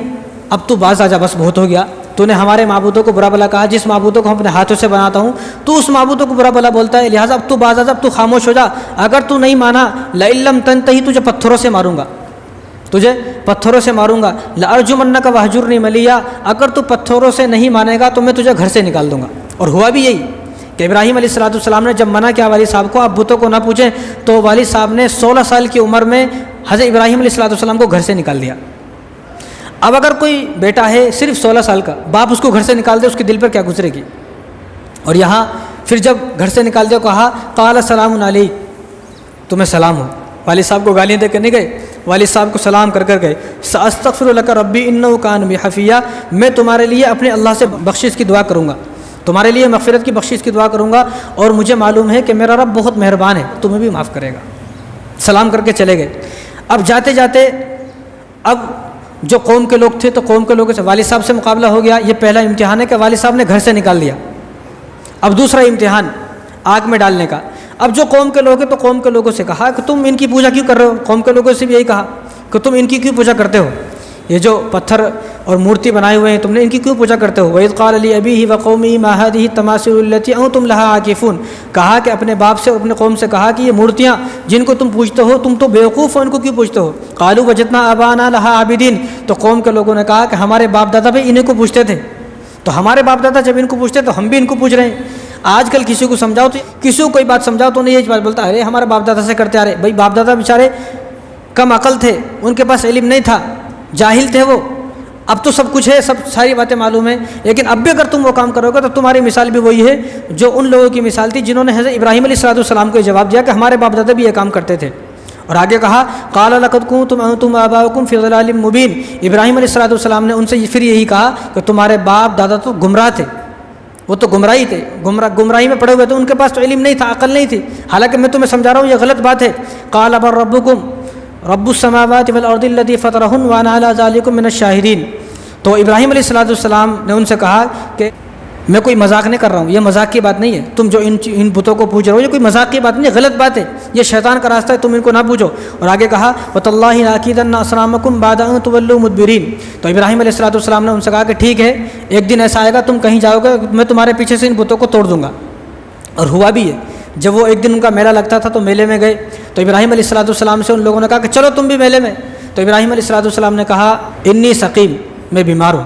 Speaker 1: اب تو باز آ جا، بس بہت ہو گیا، تو نے ہمارے معبودوں کو برا بلا کہا، جس معبودوں کو ہم اپنے ہاتھوں سے بناتا ہوں تو اس معبودوں کو برا بلا بولتا ہے، لہٰذا اب تو باز آ جا، اب تو خاموش ہو جا، اگر تو نہیں مانا لئن لم تنتہی تجھے پتھروں سے ماروں گا، تجھے پتھروں سے ماروں گا، لارجمنک وہجرنی ملیا، اگر تو پتھروں سے نہیں مانے گا تو میں تجھے گھر سے نکال دوں گا۔ اور ہوا بھی یہی کہ ابراہیم علیہ السلام نے جب منع کیا والد صاحب کو آپ بتوں کو نہ پوچھیں، تو والد صاحب نے 16 سال کی عمر میں حضرت ابراہیم علیہ السلام کو گھر سے نکال دیا۔ اب اگر کوئی بیٹا ہے صرف 16 سال کا، باپ اس کو گھر سے نکال دے، اس کے دل پر کیا گزرے گی؟ اور یہاں پھر جب گھر سے نکال دیا کہا قال سلام علیک، تمہیں سلام ہو، والد صاحب کو گالیاں دے کر نہیں گئے، والد صاحب کو سلام کر کر گئے، ساستغفر لک ربی انہ کان بی حفیہ، میں تمہارے لیے اپنے اللہ سے بخشش کی دعا کروں گا، تمہارے لیے مغفرت کی بخشش کی دعا کروں گا، اور مجھے معلوم ہے کہ میرا رب بہت مہربان ہے، تمہیں بھی معاف کرے گا۔ سلام کر کے چلے گئے۔ اب جاتے جاتے اب جو قوم کے لوگ تھے تو قوم کے لوگوں سے والد صاحب سے مقابلہ ہو گیا، یہ پہلا امتحان ہے کہ والد صاحب نے گھر سے نکال دیا۔ اب دوسرا امتحان آگ میں ڈالنے کا۔ اب جو قوم کے لوگ ہیں تو قوم کے لوگوں سے کہا کہ تم ان کی پوجا کیوں کر رہے ہو؟ قوم کے لوگوں سے بھی یہی کہا کہ تم ان کی کیوں پوجا کرتے ہو؟ یہ جو پتھر اور مورتی بنائے ہوئے ہیں تم نے ان کی کیوں پوجا کرتے ہو؟ وَإِذْ قَالَ لِأَبِيهِ وَقَوْمِهِ مَا هَٰذِهِ التَّمَاثِيلُ الَّتِي أَنتُمْ لَهَا عَاكِفُونَ، کہا کہ اپنے باپ سے اور اپنے قوم سے کہا کہ یہ مورتیاں جن کو تم پوجتے ہو تم تو بیوقوف ہو، ان کو کیوں پوجتے ہو؟ قَالُوا وَجَدْنَا آبَاءَنَا لَهَا عَابِدِينَ، تو قوم کے لوگوں نے کہا کہ ہمارے باپ دادا بھی انہیں کو پوجتے تھے، تو ہمارے باپ دادا جب ان کو پوجتے تو ہم بھی ان کو پوج رہے ہیں۔ آج کل کسی کو سمجھاؤ تو کسی کو کوئی بات سمجھاؤ تو نہیں یہ بات بولتا ارے ہمارے باپ دادا سے کرتے آ رہے، بھائی باپ دادا بیچارے کم عقل تھے، ان کے پاس علم نہیں تھا، جاہل تھے وہ، اب تو سب کچھ ہے، سب ساری باتیں معلوم ہیں، لیکن اب بھی اگر تم وہ کام کرو گے تو تمہاری مثال بھی وہی ہے جو ان لوگوں کی مثال تھی جنہوں نے حضرت ابراہیم علیہ السلام کو جواب دیا کہ ہمارے باپ دادا بھی یہ کام کرتے تھے۔ اور آگے کہا قال لقد کنتم انتم وآباؤکم فی ضلال مبین، ابراہیم علیہ السلام نے ان سے پھر یہی کہا کہ تمہارے باپ دادا تو گمراہ تھے، وہ تو گمراہی تھے، گمراہی میں پڑے ہوئے تھے، ان کے پاس تو علم نہیں تھا، عقل نہیں تھی، حالانکہ میں تمہیں سمجھا رہا ہوں یہ غلط بات ہے۔ قال بل ربکم رب السماوات والارض الذی فطرہن وانا علی ذلکم من الشاہدین، تو ابراہیم علیہ السلام نے ان سے کہا کہ میں کوئی مذاق نہیں کر رہا ہوں، یہ مذاق کی بات نہیں ہے، تم جو ان بتوں کو پوچھ رہے ہو یہ کوئی مذاق کی بات نہیں ہے، غلط بات ہے، یہ شیطان کا راستہ ہے، تم ان کو نہ پوچھو۔ اور آگے کہا وَتَاللَّهِ لَأَكِيدَنَّ أَصْنَامَكُمْ بَعْدَ أَن تُوَلُّوا مُدْبِرِينَ، تو ابراہیم علیہ السلام نے ان سے کہا کہ ٹھیک ہے ایک دن ایسا آئے گا تم کہیں جاؤ گے میں تمہارے پیچھے سے ان بتوں کو توڑ دوں گا۔ اور ہوا بھی ہے، جب وہ ایک دن ان کا میلہ لگتا تھا تو میلے میں گئے تو ابراہیم علیہ السلام سے ان لوگوں نے کہا کہ چلو تم بھی میلے میں، تو ابراہیم علیہ السلام نے کہا انی سقیم، میں بیمار ہوں،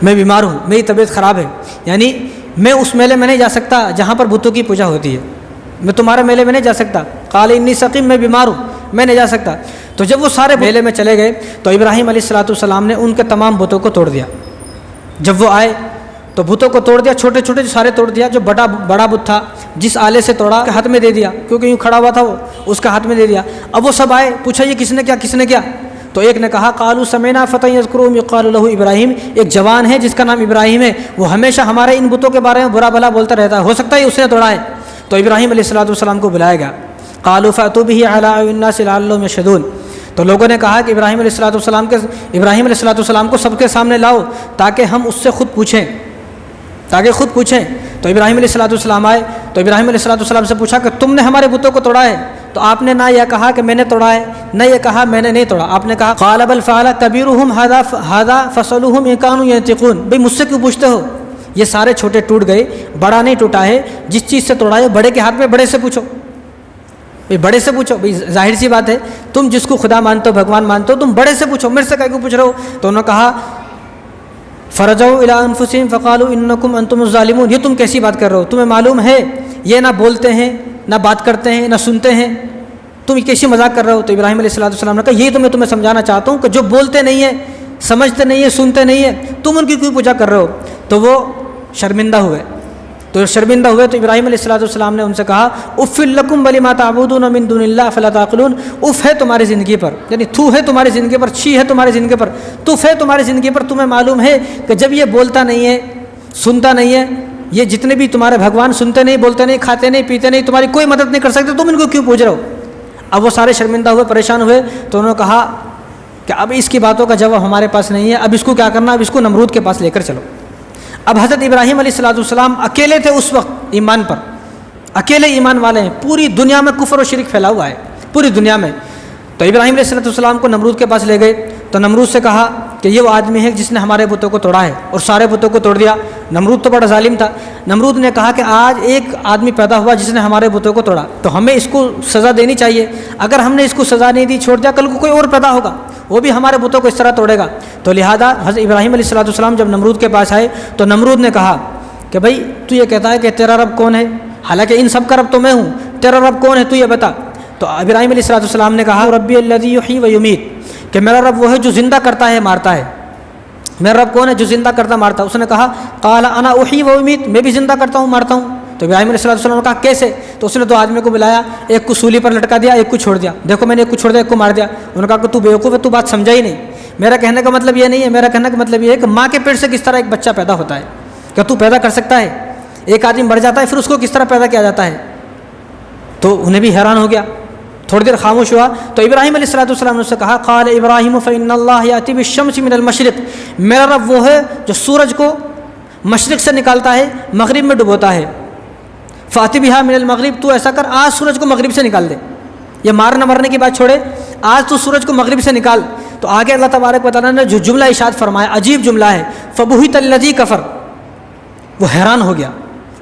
Speaker 1: میں بیمار ہوں، میری طبیعت خراب ہے، یعنی میں اس میلے میں نہیں جا سکتا جہاں پر بتوں کی پوجا ہوتی ہے، میں تمہارے میلے میں نہیں جا سکتا۔ قال انی سقیم، میں بیمار ہوں، میں نہیں جا سکتا۔ تو جب وہ سارے میلے میں چلے گئے تو ابراہیم علیہ السلام نے ان کے تمام بتوں کو توڑ دیا۔ جب وہ آئے تو بتوں کو توڑ دیا، چھوٹے چھوٹے سارے توڑ دیا، جو بڑا بت تھا جس آلے سے توڑا کے ہاتھ میں دے دیا، کیونکہ یوں کھڑا ہوا تھا وہ، اس کا ہاتھ میں دے دیا۔ اب وہ سب آئے، پوچھا یہ کس نے کیا؟ تو ایک نے کہا قالوا سمعنا فتى يذكرهم يقال له ابراہیم، ایک جوان ہے جس کا نام ابراہیم ہے، وہ ہمیشہ ہمارے ان بتوں کے بارے میں برا بھلا بولتا رہتا ہے، ہو سکتا ہے اس نے توڑا ہے۔ تو ابراہیم علیہ السلام کو بلایا گیا، قالوا فاتوا به على اعين الناس لعلهم يشهدون، تو لوگوں نے کہا کہ ابراہیم علیہ السلام کو سب کے سامنے لاؤ تاکہ ہم اس سے خود پوچھیں۔ تو ابراہیم علیہ السلام آئے تو ابراہیم علیہ السلام سے پوچھا کہ تم نے ہمارے بتوں کو توڑا ہے؟ تو آپ نے نہ یہ کہا کہ میں نے توڑا ہے، نہ یہ کہا میں نے نہیں توڑا، آپ نے کہا قال بل فعل كبيرهم هذا فصلوهم ان كانوا ينطقون، بھئی مجھ سے کیوں پوچھتے ہو؟ یہ سارے چھوٹے ٹوٹ گئے، بڑا نہیں ٹوٹا ہے، جس چیز سے توڑا ہے بڑے کے ہاتھ میں، بڑے سے پوچھو، بڑے سے پوچھو، بھئی ظاہر سی بات ہے تم جس کو خدا مانتے ہو بھگوان مانتے ہو تم بڑے سے پوچھو، میرے سے کیوں پوچھ رہے ہو؟ تو انہوں نے کہا فرجعوا الى انفسهم فقالوا انکم انتم الظالمون، یہ تم کیسی بات کر رہے ہو؟ تمہیں معلوم ہے یہ نہ بولتے ہیں نہ بات کرتے ہیں نہ سنتے ہیں، تم کیسی مذاق کر رہے ہو؟ تو ابراہیم علیہ السلام نے کہا یہی تو میں تمہیں سمجھانا چاہتا ہوں کہ جو بولتے نہیں ہیں، سمجھتے نہیں ہیں، سنتے نہیں ہیں، تم ان کی کیوں پوجا کر رہے ہو؟ تو وہ شرمندہ ہوئے، تو شرمندہ ہوئے تو ابراہیم علیہ السلام نے ان سے کہا اف لکم ولیما تعبدون من دون اللہ فلا تعقلون، اف ہے تمہاری زندگی پر، یعنی تھو ہے تمہاری زندگی پر، چھی ہے تمہاری زندگی پر، تف ہے تمہاری زندگی پر، تمہیں معلوم ہے کہ جب یہ بولتا نہیں ہے، سنتا نہیں ہے، یہ جتنے بھی تمہارے بھگوان سنتے نہیں، بولتے نہیں، کھاتے نہیں، پیتے نہیں، تمہاری کوئی مدد نہیں کر سکتے، تم ان کو کیوں پوچھ رہے ہو؟ اب وہ سارے شرمندہ ہوئے، پریشان ہوئے، تو انہوں نے کہا کہ اب اس کی باتوں کا جواب ہمارے پاس نہیں ہے، اب اس کو کیا کرنا، اب اس کو نمرود کے پاس لے کر چلو۔ اب حضرت ابراہیم علیہ السلام اکیلے تھے اس وقت ایمان پر، اکیلے ایمان والے ہیں، پوری دنیا میں کفر و شرک پھیلا ہوا ہے، پوری دنیا میں۔ تو ابراہیم علیہ السلام کو نمرود کے پاس لے گئے، تو نمرود سے کہا کہ یہ وہ آدمی ہے جس نے ہمارے بتوں کو توڑا ہے، اور سارے بتوں کو توڑ دیا۔ نمرود تو بڑا ظالم تھا، نمرود نے کہا کہ آج ایک آدمی پیدا ہوا جس نے ہمارے بتوں کو توڑا، تو ہمیں اس کو سزا دینی چاہیے، اگر ہم نے اس کو سزا نہیں دی، چھوڑ دیا، کل کو کوئی اور پیدا ہوگا وہ بھی ہمارے بتوں کو اس طرح توڑے گا۔ تو لہذا حضرت ابراہیم علیہ السلام جب نمرود کے پاس آئے تو نمرود نے کہا کہ بھائی تو یہ کہتا ہے کہ تیرا رب کون ہے، حالانکہ ان سب کا رب تو میں ہوں، تیرا رب کون ہے تو یہ بتا۔ تو ابراہیم علیہ السلام نے کہا ربی الذی یحیی و یمیت، کہ میرا رب وہ ہے جو زندہ کرتا ہے مارتا ہے، میرا رب کون ہے جو زندہ کرتا مارتا ہے؟ اس نے کہا قال انا احیی و امیت، میں بھی زندہ کرتا ہوں مارتا ہوں۔ تو ابراہیم علیہ السلام نے کہا کیسے؟ تو اس نے دو آدمی کو بلایا، ایک کو سولی پر لٹکا دیا، ایک کو چھوڑ دیا، دیکھو میں نے ایک کو چھوڑ دیا، ایک کو مار دیا۔ انہوں نے کہا کہ تو بیوقوف ہے، تو بات سمجھا ہی نہیں، میرا کہنے کا مطلب یہ نہیں ہے، میرا کہنے کا مطلب یہ ہے کہ ماں کے پیٹ سے کس طرح ایک بچہ پیدا ہوتا ہے، کیا تو پیدا کر سکتا ہے؟ ایک آدمی مر جاتا ہے پھر اس کو کس طرح پیدا کیا جاتا ہے؟ تو انہیں بھی حیران ہو گیا، تھوڑی دیر خاموش ہوا۔ تو ابراہیم علیہ السلام نے اس سے کہا قال ابراہیم فإن اللہ یأتی بالشمس من المشرق، میرا رب وہ ہے جو سورج کو مشرق سے نکالتا ہے مغرب میں ڈبوتا ہے، فأتی بہا من المغرب، تو ایسا کر آج سورج کو مغرب سے نکال دے، یہ مارنے مرنے کی بات چھوڑے، آج تو سورج کو مغرب سے نکال۔ تو آگے اللہ تبارک و تعالیٰ نے جو جملہ ارشاد فرمایا، عجیب جملہ ہے، فبہت الذی کفر، وہ حیران ہو گیا،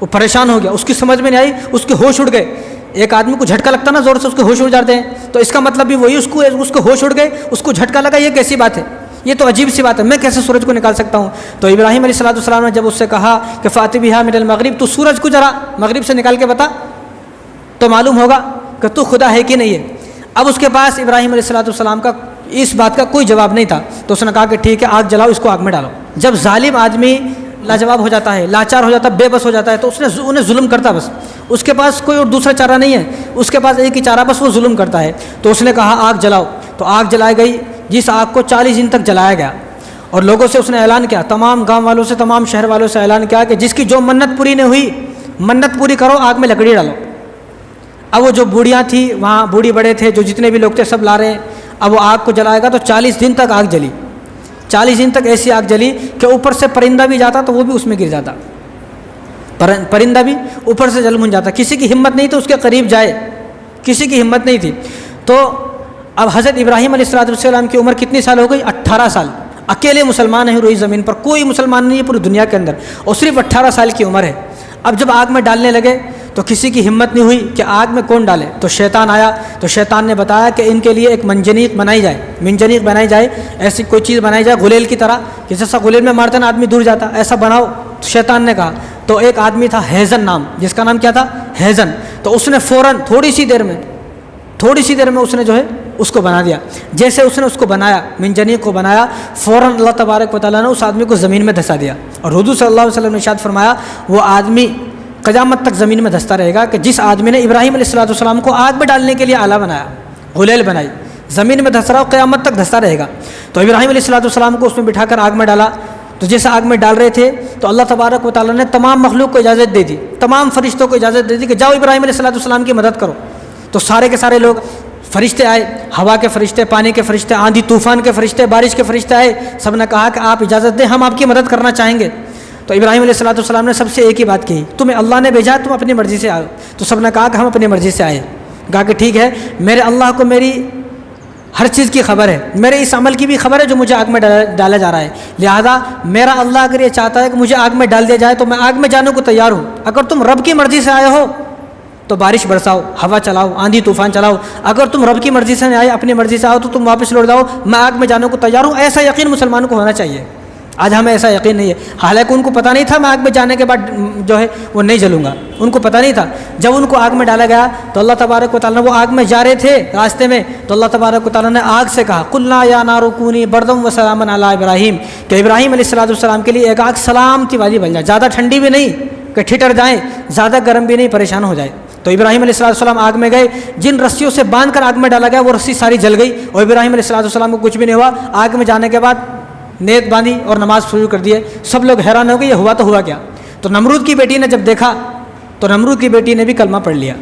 Speaker 1: وہ پریشان ہو گیا، اس کی سمجھ میں نہیں آئی، اس کے ہوش اڑ گئے۔ ایک آدمی کو جھٹکا لگتا نا زور سے، اس کے ہوش اڑ جاتے ہیں، تو اس کا مطلب بھی وہی، اس کو ہوش اڑ گئے، اس کو جھٹکا لگا، یہ کیسی بات ہے، یہ تو عجیب سی بات ہے، میں کیسے سورج کو نکال سکتا ہوں؟ تو ابراہیم علیہ السلام نے جب اس سے کہا کہ فأتی بہا من المغرب، تو سورج کو ذرا مغرب سے نکال کے بتا تو معلوم ہوگا کہ تو خدا ہے کہ نہیں ہے۔ اب اس کے پاس ابراہیم علیہ السلام کا اس بات کا کوئی جواب نہیں تھا، تو اس نے کہا کہ ٹھیک ہے، آگ جلاؤ، اس کو آگ میں ڈالو۔ جب ظالم آدمی لاجواب ہو جاتا ہے، لاچار ہو جاتا ہے، بے بس ہو جاتا ہے، تو انہیں ظلم کرتا، بس اس کے پاس کوئی اور دوسرا چارہ نہیں ہے، اس کے پاس ایک ہی چارہ، بس وہ ظلم کرتا ہے۔ تو اس نے کہا آگ جلاؤ، تو آگ جلائی گئی، جس آگ کو 40 دن تک جلایا گیا، اور لوگوں سے اس نے اعلان کیا، تمام گاؤں والوں سے، تمام شہر والوں سے اعلان کیا کہ جس کی جو منت پوری نہیں ہوئی، منت پوری کرو، آگ میں لکڑی ڈالو۔ اب وہ جو بوڑھیاں تھیں وہاں، بوڑھی بڑے تھے، جو جتنے بھی لوگ تھے سب لا رہے ہیں، اب وہ آگ کو جلائے گا، تو 40 دن تک آگ جلی، 40 دن تک ایسی آگ جلی کہ اوپر سے پرندہ بھی جاتا تو وہ بھی اس میں گر جاتا، پرندہ بھی اوپر سے جل بھن جاتا، کسی کی ہمت نہیں تھی اس کے قریب جائے، کسی کی ہمت نہیں تھی۔ تو اب حضرت ابراہیم علیہ السلام کی عمر کتنی سال ہو گئی؟ 18 سال، اکیلے مسلمان ہیں روئی زمین پر، کوئی مسلمان نہیں ہے پوری دنیا کے اندر، اور صرف 18 سال کی عمر ہے۔ اب جب آگ میں ڈالنے لگے تو کسی کی ہمت نہیں ہوئی کہ آگ میں کون ڈالے، تو شیطان آیا، تو شیطان نے بتایا کہ ان کے لیے ایک منجنیق بنائی جائے، منجنیق بنائی جائے، ایسی کوئی چیز بنائی جائے غلیل کی طرح، کہ جیسا غلیل میں مارتے نا آدمی دور جاتا، ایسا بناؤ۔ شیطان نے کہا، تو ایک آدمی تھا ہیزن نام، جس کا نام کیا تھا؟ ہیزن، تو اس نے فوراً تھوڑی سی دیر میں اس نے جو ہے اس کو بنا دیا۔ جیسے اس نے اس کو بنایا، منجنیق کو بنایا، فوراً اللہ تبارک و تعالیٰ نے اس آدمی کو زمین میں دھسا دیا، اور حضور صلی اللہ علیہ وسلم نے ارشاد فرمایا وہ آدمی قیامت تک زمین میں دھستا رہے گا کہ جس آدمی نے ابراہیم علیہ السلام کو آگ میں ڈالنے کے لیے آلہ بنایا، غلیل بنائی، زمین میں دھس رہا ہو، قیامت تک دھستا رہے گا۔ تو ابراہیم علیہ السلام کو اس میں بٹھا کر آگ میں ڈالا، تو جیسے آگ میں ڈال رہے تھے تو اللہ تبارک و تعالیٰ نے تمام مخلوق کو اجازت دے دی، تمام فرشتوں کو اجازت دے دی کہ جاؤ ابراہیم علیہ السلام کی مدد کرو۔ تو سارے کے سارے لوگ، فرشتے آئے، ہوا کے فرشتے، پانی کے فرشتے، آندھی طوفان کے فرشتے، بارش کے فرشتے آئے، سب نے کہا کہ آپ اجازت دیں، ہم آپ کی مدد کرنا چاہیں گے۔ تو ابراہیم علیہ السلام نے سب سے ایک ہی بات کہی، تمہیں اللہ نے بھیجا، تم اپنی مرضی سے آؤ۔ تو سب نے کہا کہ ہم اپنی مرضی سے آئے۔ کہا کہ ٹھیک ہے، میرے اللہ کو میری ہر چیز کی خبر ہے، میرے اس عمل کی بھی خبر ہے جو مجھے آگ میں ڈالا جا رہا ہے، لہذا میرا اللہ اگر یہ چاہتا ہے کہ مجھے آگ میں ڈال دیا جائے تو میں آگ میں جانے کو تیار ہوں۔ اگر تم رب کی مرضی سے آئے ہو تو بارش برساؤ، ہوا چلاؤ، آندھی طوفان چلاؤ، اگر تم رب کی مرضی سے نہیں آئے، اپنی مرضی سے آؤ تو تم واپس لوٹ جاؤ، میں آگ میں جانے کو تیار ہوں۔ ایسا یقین مسلمانوں کو ہونا چاہیے۔ آج ہمیں ایسا یقین نہیں ہے، حالانکہ ان کو پتہ نہیں تھا میں آگ میں جانے کے بعد جو ہے وہ نہیں جلوں گا، ان کو پتہ نہیں تھا۔ جب ان کو آگ میں ڈالا گیا تو اللہ تبارک و تعالیٰ نے، وہ آگ میں جا رہے تھے راستے میں، تو اللہ تبارک و تعالیٰ نے آگ سے کہا قلنا یا نار کونی بردم و سلاما علی ابراہیم، کہ ابراہیم علیہ السلام کے لیے ایک آگ سلامتی والی بن جائے، زیادہ ٹھنڈی بھی نہیں کہ ٹھٹر جائیں، زیادہ گرم بھی نہیں پریشان ہو جائے۔ تو ابراہیم علیہ السلام آگ میں گئے، جن رسیوں سے باندھ کر آگ میں ڈالا گیا وہ رسی ساری جل گئی، اور ابراہیم علیہ السلام کو کچھ بھی نہیں ہوا۔ آگ میں جانے کے بعد نیت باندھی اور نماز شروع کر دیے۔ سب لوگ حیران ہو گئے، یہ ہوا تو ہوا کیا؟ تو نمرود کی بیٹی نے جب دیکھا تو نمرود کی بیٹی نے بھی کلمہ پڑھ لیا۔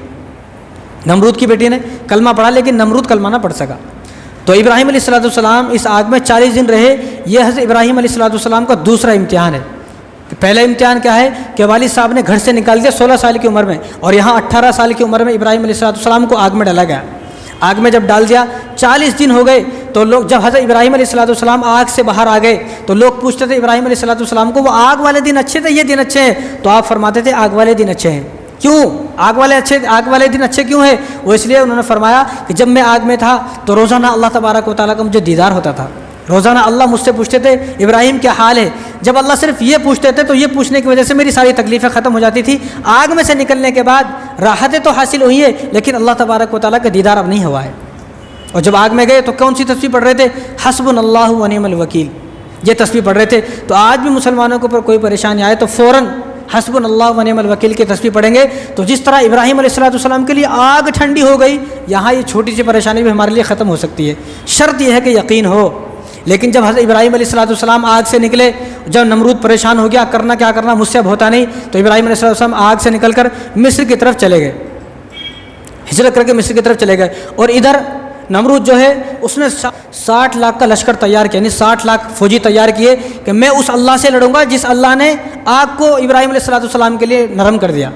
Speaker 1: نمرود کی بیٹی نے کلمہ پڑھا، لیکن نمرود کلمہ نہ پڑھ سکا۔ تو ابراہیم علیہ السلام اس آگ میں 40 دن رہے۔ یہ حضرت ابراہیم علیہ السلام کا دوسرا امتحان ہے۔ پہلا امتحان کیا ہے کہ والد صاحب نے گھر سے نکال دیا 16 سال کی عمر میں، اور یہاں 18 سال کی عمر میں ابراہیم علیہ السلام کو آگ میں ڈالا گیا۔ آگ میں جب ڈال دیا 40 دن ہو گئے، تو لوگ جب حضرت ابراہیم علیہ السلام آگ سے باہر آ گئے تو لوگ پوچھتے تھے ابراہیم علیہ السلام کو، وہ آگ والے دن اچھے تھے، یہ دن اچھے ہیں؟ تو آپ فرماتے تھے آگ والے دن اچھے ہیں۔ کیوں آگ والے دن اچھے کیوں ہیں؟ وہ اس لیے انہوں نے فرمایا کہ جب میں آگ میں تھا تو روزانہ اللہ تبارک و تعالیٰ کا مجھے دیدار ہوتا تھا۔ روزانہ اللہ مجھ سے پوچھتے تھے ابراہیم کیا حال ہے؟ جب اللہ صرف یہ پوچھتے تھے تو یہ پوچھنے کی وجہ سے میری ساری تکلیفیں ختم ہو جاتی تھی۔ آگ میں سے نکلنے کے بعد راحتیں تو حاصل ہوئی ہیں، لیکن اللہ تبارک و تعالیٰ کا دیدار اب نہیں ہوا ہے۔ اور جب آگ میں گئے تو کون سی تسبیح پڑھ رہے تھے؟ حسبنا اللہ و نعم الوکیل، یہ تسبیح پڑھ رہے تھے۔ تو آج بھی مسلمانوں کے اوپر کوئی پریشانی آئے تو فوراً حسبنا اللہ و نعم الوکیل کی تسبیح پڑھیں گے۔ تو جس طرح ابراہیم علیہ السلام کے لیے آگ ٹھنڈی ہو گئی، یہاں یہ چھوٹی سی پریشانی بھی ہمارے لیے ختم ہو سکتی ہے۔ شرط یہ ہے کہ یقین ہو۔ لیکن جب حضرت ابراہیم علیہ السلام آگ سے نکلے، جب نمرود پریشان ہو گیا کیا کرنا مجھ سے اب ہوتا نہیں، تو ابراہیم علیہ السلام آگ سے نکل کر مصر کی طرف چلے گئے، ہجرت کر کے مصر کی طرف چلے گئے۔ اور ادھر نمرود جو ہے اس نے 60 لاکھ کا لشکر تیار کیا، یعنی 60 لاکھ فوجی تیار کیے کہ میں اس اللہ سے لڑوں گا جس اللہ نے آگ کو ابراہیم علیہ السلام کے لیے نرم کر دیا،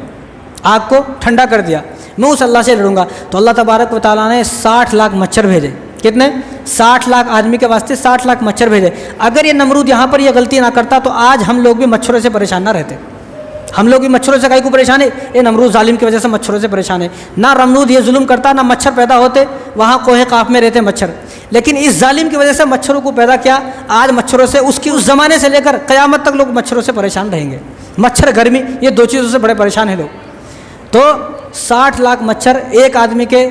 Speaker 1: آگ کو ٹھنڈا کر دیا، میں اس اللہ سے لڑوں گا۔ تو اللہ تبارک و تعالیٰ نے 60 لاکھ مچھر بھیجے۔ کتنے؟ 60 لاکھ آدمی کے واسطے 60 لاکھ مچھر بھیجے۔ اگر یہ نمرود یہاں پر یہ غلطی نہ کرتا تو آج ہم لوگ بھی مچھروں سے پریشان نہ رہتے۔ ہم لوگ بھی مچھروں سے کہیں کو پریشان ہے، یہ نمرود ظالم کی وجہ سے مچھروں سے پریشان ہے۔ نہ نمرود یہ ظلم کرتا، نہ مچھر پیدا ہوتے، وہاں کوہ قاف میں رہتے مچھر، لیکن اس ظالم کی وجہ سے مچھروں کو پیدا کیا۔ آج مچھروں سے اس زمانے سے لے کر قیامت تک لوگ مچھروں سے پریشان رہیں گے۔ مچھر، گرمی، یہ دو چیزوں سے بڑے پریشان ہیں لوگ۔ تو 60 لاکھ مچھر ایک آدمی کے،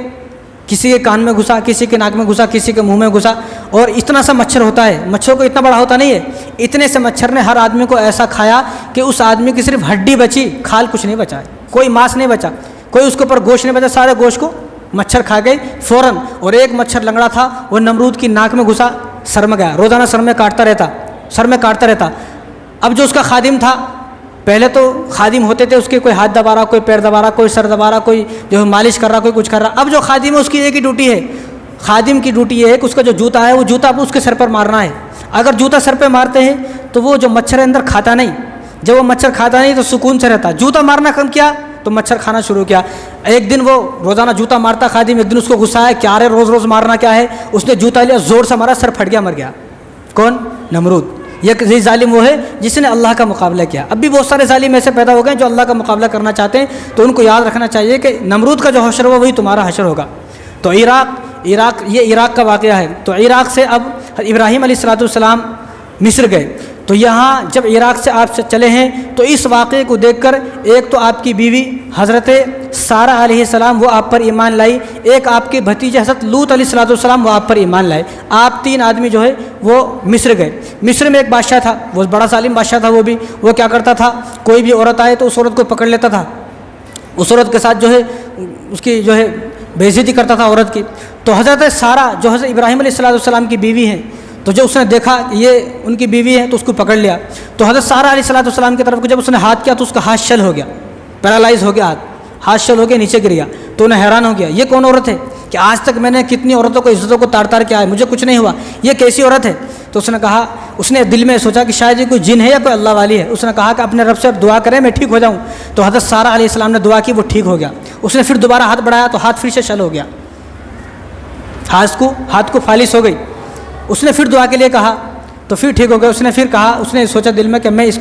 Speaker 1: کسی کے کان میں گھسا، کسی کے ناک میں گھسا، کسی کے منہ میں گھسا، اور اتنا سا مچھر ہوتا ہے۔ مچھروں کو اتنا بڑا ہوتا نہیں ہے، اتنے سے مچھر نے ہر آدمی کو ایسا کھایا کہ اس آدمی کی صرف ہڈی بچی، کھال کچھ نہیں بچا، کوئی ماس نہیں بچا، کوئی اس کے اوپر گوشت نہیں بچا، سارے گوشت کو مچھر کھا گئے فوراً۔ اور ایک مچھر لنگڑا تھا، وہ نمرود کی ناک میں گھسا، سر میں گیا، روزانہ سر میں کاٹتا رہتا۔ اب جو اس کا خادم تھا، پہلے تو خادم ہوتے تھے، اس کے کوئی ہاتھ دبا رہا، کوئی پیر دبا رہا، کوئی سر دبا رہا، کوئی جو ہے مالش کر رہا، کوئی کچھ کر رہا۔ اب جو خادم ہے اس کی ایک ہی ڈیوٹی ہے، خادم کی ڈیوٹی یہ ہے کہ اس کا جو جوتا ہے وہ جوتا اب اس کے سر پر مارنا ہے۔ اگر جوتا سر پہ مارتے ہیں تو وہ جو مچھر اندر کھاتا نہیں، جب وہ مچھر کھاتا نہیں تو سکون سے رہتا۔ جوتا مارنا کم کیا تو مچھر کھانا شروع کیا۔ ایک دن وہ روزانہ جوتا مارتا خادم، ایک دن اس کو غصہ ہے، کیا رے روز روز مارنا کیا ہے، اس نے جوتا لیا، زور سے مارا، سر پھٹ گیا، مر گیا۔ کون؟ نمرود۔ یہ ظالم وہ ہے جس نے اللہ کا مقابلہ کیا۔ اب بھی بہت سارے ظالم ایسے پیدا ہو گئے جو اللہ کا مقابلہ کرنا چاہتے ہیں، تو ان کو یاد رکھنا چاہیے کہ نمرود کا جو حشر ہوا وہی تمہارا حشر ہوگا۔ تو یہ عراق کا واقعہ ہے۔ تو عراق سے اب ابراہیم علیہ السلام مصر گئے، تو یہاں جب عراق سے آپ سے چلے ہیں تو اس واقعے کو دیکھ کر ایک تو آپ کی بیوی حضرت سارہ علیہ السلام وہ آپ پر ایمان لائی، ایک آپ کے بھتیجے حضرت لوط علیہ السلام وہ آپ پر ایمان لائے۔ آپ 3 آدمی جو ہے وہ مصر گئے۔ مصر میں ایک بادشاہ تھا، وہ بڑا ظالم بادشاہ تھا، وہ کیا کرتا تھا، کوئی بھی عورت آئے تو اس عورت کو پکڑ لیتا تھا، اس عورت کے ساتھ جو ہے اس کی جو ہے بے عزتی کرتا تھا عورت کی۔ تو حضرت سارہ جو حضرت ابراہیم علیہ السلام کی بیوی ہیں، تو جب اس نے دیکھا یہ ان کی بیوی ہے تو اس کو پکڑ لیا۔ تو حضرت سارہ علیہ السلام کی طرف جب اس نے ہاتھ کیا تو اس کا ہاتھ شل ہو گیا، پیرالائز ہو گیا، ہاتھ شل ہو گیا، نیچے گر گیا۔ تو انہیں حیران ہو گیا، یہ کون عورت ہے کہ آج تک میں نے کتنی عورتوں کو عزتوں کو تاڑ کیا ہے، مجھے کچھ نہیں ہوا، یہ کیسی عورت ہے؟ تو اس نے کہا، اس نے دل میں سوچا کہ شاید یہ کوئی جن ہے یا کوئی اللہ والی ہے۔ اس نے کہا کہ اپنے رب سے اب دعا کریں میں ٹھیک ہو جاؤں۔ تو حضرت سارہ علیہ السلام نے دعا کی، وہ ٹھیک ہو گیا۔ اس نے پھر دوبارہ ہاتھ بڑھایا تو ہاتھ پھر سے شل ہو گیا، ہاتھ کو فالش ہو گئی۔ اس نے پھر دعا کے لیے کہا تو پھر ٹھیک ہو گیا۔ اس نے پھر کہا، اس نے سوچا دل میں کہ میں اس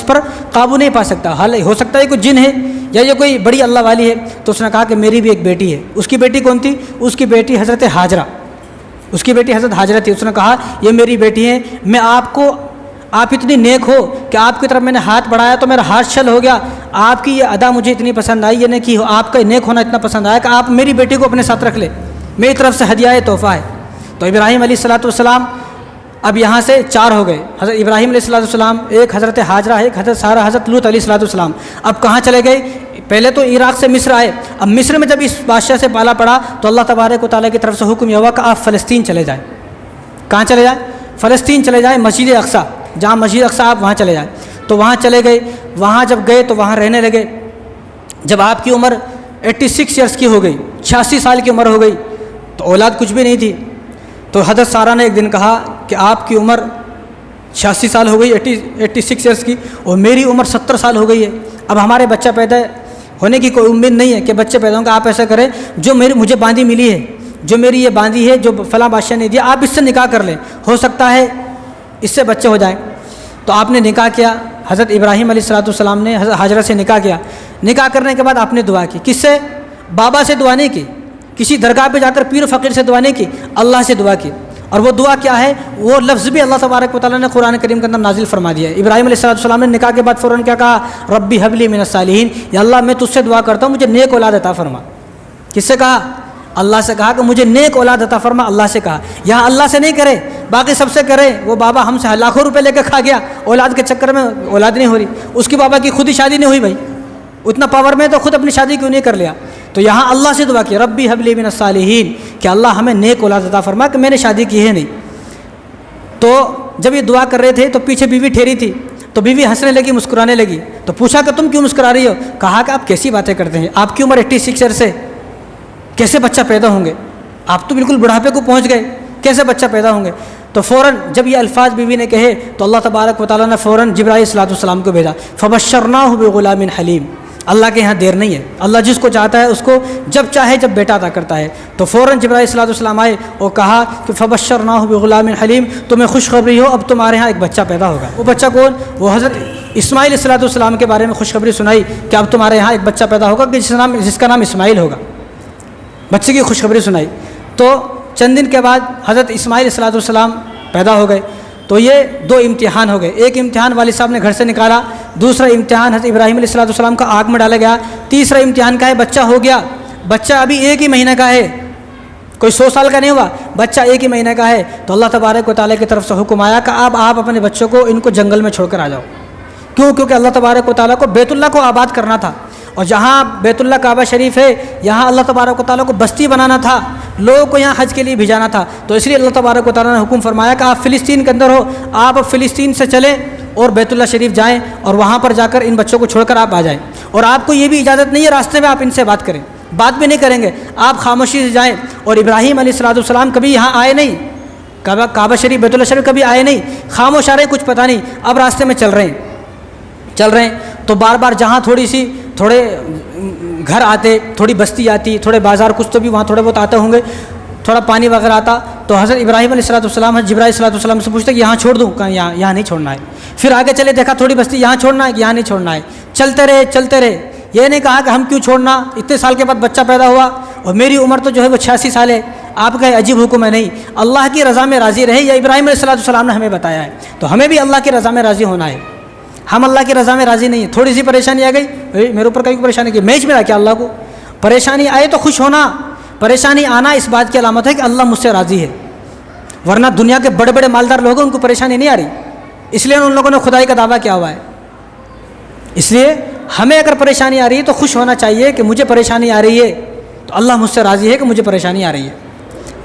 Speaker 1: پر قابو نہیں پا سکتا، حال ہو سکتا ہے کوئی جن ہے یا یہ کوئی بڑی اللہ والی ہے۔ تو اس نے کہا کہ میری بھی ایک بیٹی ہے۔ اس کی بیٹی کون تھی؟ اس کی بیٹی حضرت ہاجرہ، اس کی بیٹی حضرت ہاجرہ تھی۔ اس نے کہا یہ میری بیٹی ہے، میں آپ اتنی نیک ہو کہ آپ کی طرف میں نے ہاتھ بڑھایا تو میرا ہاتھ شل ہو گیا، آپ کی یہ ادا مجھے اتنی پسند آئی، یہ نہیں کہ آپ کا نیک ہونا اتنا پسند آیا کہ آپ میری بیٹی کو اپنے ساتھ رکھ لے، میری طرف سے ہدیہ ہے، تحفہ ہے۔ تو ابراہیم علیہ السلام اب یہاں سے 4 ہو گئے، حضرت ابراہیم علیہ السلام، ایک حضرت حاجرہ، ایک حضرت سارہ، حضرت لوط علیہ السلام. اب کہاں چلے گئے؟ پہلے تو عراق سے مصر آئے. اب مصر میں جب اس بادشاہ سے پالا پڑا تو اللہ تبارک و تعالیٰ کی طرف سے حکم یہ ہوا کہ آپ فلسطین چلے جائیں. کہاں چلے جائیں؟ فلسطین چلے جائیں، مسجد اقصیٰ، جہاں مسجد اقصیٰ آپ وہاں چلے جائیں. تو وہاں چلے گئے. وہاں جب گئے تو وہاں رہنے لگے. جب آپ کی عمر 86 ایئرس کی ہو گئی، 86 سال کی عمر ہو گئی، تو اولاد کچھ بھی نہیں تھی. تو حضرت سارہ نے ایک دن کہا کہ آپ کی عمر 86 سال ہو گئی، 86 ایئرس کی، اور میری عمر 70 سال ہو گئی ہے. اب ہمارے بچہ پیدا ہونے کی کوئی امید نہیں ہے کہ بچے پیدا ہوں گے. آپ ایسا کریں، جو مجھے باندھی ملی ہے، جو میری یہ باندھی ہے، جو فلاں بادشاہ نے دیا، آپ اس سے نکاح کر لیں، ہو سکتا ہے اس سے بچے ہو جائیں. تو آپ نے نکاح کیا. حضرت ابراہیم علیہ السلام نے حضرت حاجرہ سے نکاح کیا. نکاح کرنے کے بعد آپ نے دعا کی. کس سے؟ بابا سے دعا نہیں کی، کسی درگاہ پہ جا کر پیر فقیر سے دعا نہیں کی، اللہ سے دعا کی. اور وہ دعا کیا ہے؟ وہ لفظ بھی اللہ تبارک و تعالیٰ نے قرآن کریم کے اندر نازل فرما دیا ہے. ابراہیم علیہ السلام نے نکاح کے بعد فوراً کیا کہا؟ ربی حب لی من الصالحین، یا اللہ میں تجھ سے دعا کرتا ہوں مجھے نیک اولاد عطا فرما. کس سے کہا؟ اللہ سے کہا کہ مجھے نیک اولاد عطا فرما. اللہ سے کہا. یہاں اللہ سے نہیں کرے، باقی سب سے کرے. وہ بابا ہم سے لاکھوں روپے لے کے کھا گیا، اولاد کے چکر میں اولاد نہیں ہو رہی. اس کی بابا کی خود ہی شادی نہیں ہوئی. بھائی اتنا پاور میں تو خود اپنی شادی کیوں نہیں کر لیا؟ تو یہاں اللہ سے دعا کی ربی حب لی من الصالحین، کہ اللہ ہمیں نیک اولاد عطا فرما، کہ میں نے شادی کی ہے نہیں. تو جب یہ دعا کر رہے تھے تو پیچھے بیوی ٹھہری تھی. تو بیوی ہنسنے لگی، مسکرانے لگی. تو پوچھا کہ تم کیوں مسکرا رہی ہو؟ کہا کہ آپ کیسی باتیں کرتے ہیں، آپ کی عمر 86 ایئر سے کیسے بچہ پیدا ہوں گے؟ آپ تو بالکل بڑھاپے کو پہنچ گئے، کیسے بچہ پیدا ہوں گے؟ تو فوراً جب یہ الفاظ بیوی نے کہے تو اللہ تبارک و تعالیٰ نے فوراً جبرائیل صلی اللہ علیہ وسلم کو بھیجا. فبشرناہ بغلام حلیم. اللہ کے یہاں دیر نہیں ہے، اللہ جس کو چاہتا ہے اس کو جب چاہے جب بیٹا عطا کرتا ہے. تو فوراً جبرائیل صلی اللہ علیہ وسلم آئے اور کہا کہ فبشرناہ بغلام حلیم، تمہیں خوشخبری ہو، اب تمہارے یہاں ایک بچہ پیدا ہوگا. وہ بچہ کون؟ وہ حضرت اسماعیل علیہ السلام کے بارے میں خوشخبری سنائی کہ اب تمہارے یہاں ایک بچہ پیدا ہوگا کہ جس کا نام اسماعیل ہوگا. بچے کی خوشخبری سنائی. تو چند دن کے بعد حضرت اسماعیل علیہ السلام پیدا ہو گئے. تو یہ 2 امتحان ہو گئے. ایک امتحان والد صاحب نے گھر سے نکالا، دوسرا امتحان حضرت ابراہیم علیہ السلام کا آگ میں ڈالا گیا. تیسرا امتحان کا ہے بچہ ہو گیا. بچہ ابھی 1 ہی مہینہ کا ہے، کوئی 100 سال کا نہیں ہوا، بچہ 1 ہی مہینہ کا ہے. تو اللہ تبارک و تعالیٰ کی طرف سے حکم آیا کہ اب آپ اپنے بچوں کو ان کو جنگل میں چھوڑ کر آ جاؤ. کیوں؟ کیونکہ اللہ تبارک و تعالیٰ کو بیت اللہ کو آباد کرنا تھا، اور جہاں بیت اللہ کعبہ شریف ہے یہاں اللہ تبارک و تعالیٰ کو بستی بنانا تھا، لوگوں کو یہاں حج کے لیے بھیجانا تھا. تو اس لیے اللہ تبارک و تعالیٰ نے حکم فرمایا کہ آپ فلسطین کے اندر ہو، آپ اب فلسطین سے چلیں اور بیت اللہ شریف جائیں اور وہاں پر جا کر ان بچوں کو چھوڑ کر آپ آ جائیں. اور آپ کو یہ بھی اجازت نہیں ہے راستے میں آپ ان سے بات کریں، بات بھی نہیں کریں گے، آپ خاموشی سے جائیں. اور ابراہیم علیہ السلام کبھی یہاں آئے نہیں، کعبہ شریف بیت اللہ شریف کبھی آئے نہیں، خاموش آ رہے ہیں، کچھ پتہ نہیں. اب راستے میں چل رہے ہیں تو بار بار جہاں تھوڑے گھر آتے، تھوڑی بستی آتی، تھوڑے بازار کچھ تو بھی وہاں تھوڑے بہت آتے ہوں گے، تھوڑا پانی وغیرہ آتا. تو حضرت ابراہیم علیہ السلام جبرائیل صلی اللہ علیہ وسلم سے پوچھتے کہ یہاں چھوڑ دوں؟ کہا یہاں نہیں چھوڑنا ہے. پھر آگے چلے، دیکھا تھوڑی بستی، یہاں چھوڑنا ہے کہ یہاں نہیں چھوڑنا ہے. چلتے رہے. یہ نہیں کہا کہ ہم کیوں چھوڑنا، اتنے سال کے بعد بچہ پیدا ہوا اور میری عمر تو جو ہے وہ 86 سال ہے. آپ کا عجیب حکم ہے. نہیں، اللہ کی رضا میں راضی رہے، یا ابراہیم علیہ السلام نے ہمیں بتایا ہے. تو ہمیں بھی اللہ کی رضا میں راضی ہونا ہے. ہم اللہ کی رضا میں راضی نہیں ہیں. تھوڑی سی پریشانی آ گئی، میرے اوپر کئی پریشانی کی، میں ملا کیا اللہ کو؟ پریشانی آئے تو خوش ہونا. پریشانی آنا اس بات کی علامت ہے کہ اللہ مجھ سے راضی ہے. ورنہ دنیا کے بڑے بڑے مالدار لوگ ہیں، ان کو پریشانی نہیں آ رہی، اس لیے ان لوگوں نے خدائی کا دعویٰ کیا ہوا ہے. اس لیے ہمیں اگر پریشانی آ رہی ہے تو خوش ہونا چاہیے کہ مجھے پریشانی آ رہی ہے تو اللہ مجھ سے راضی ہے کہ مجھے پریشانی آ رہی ہے.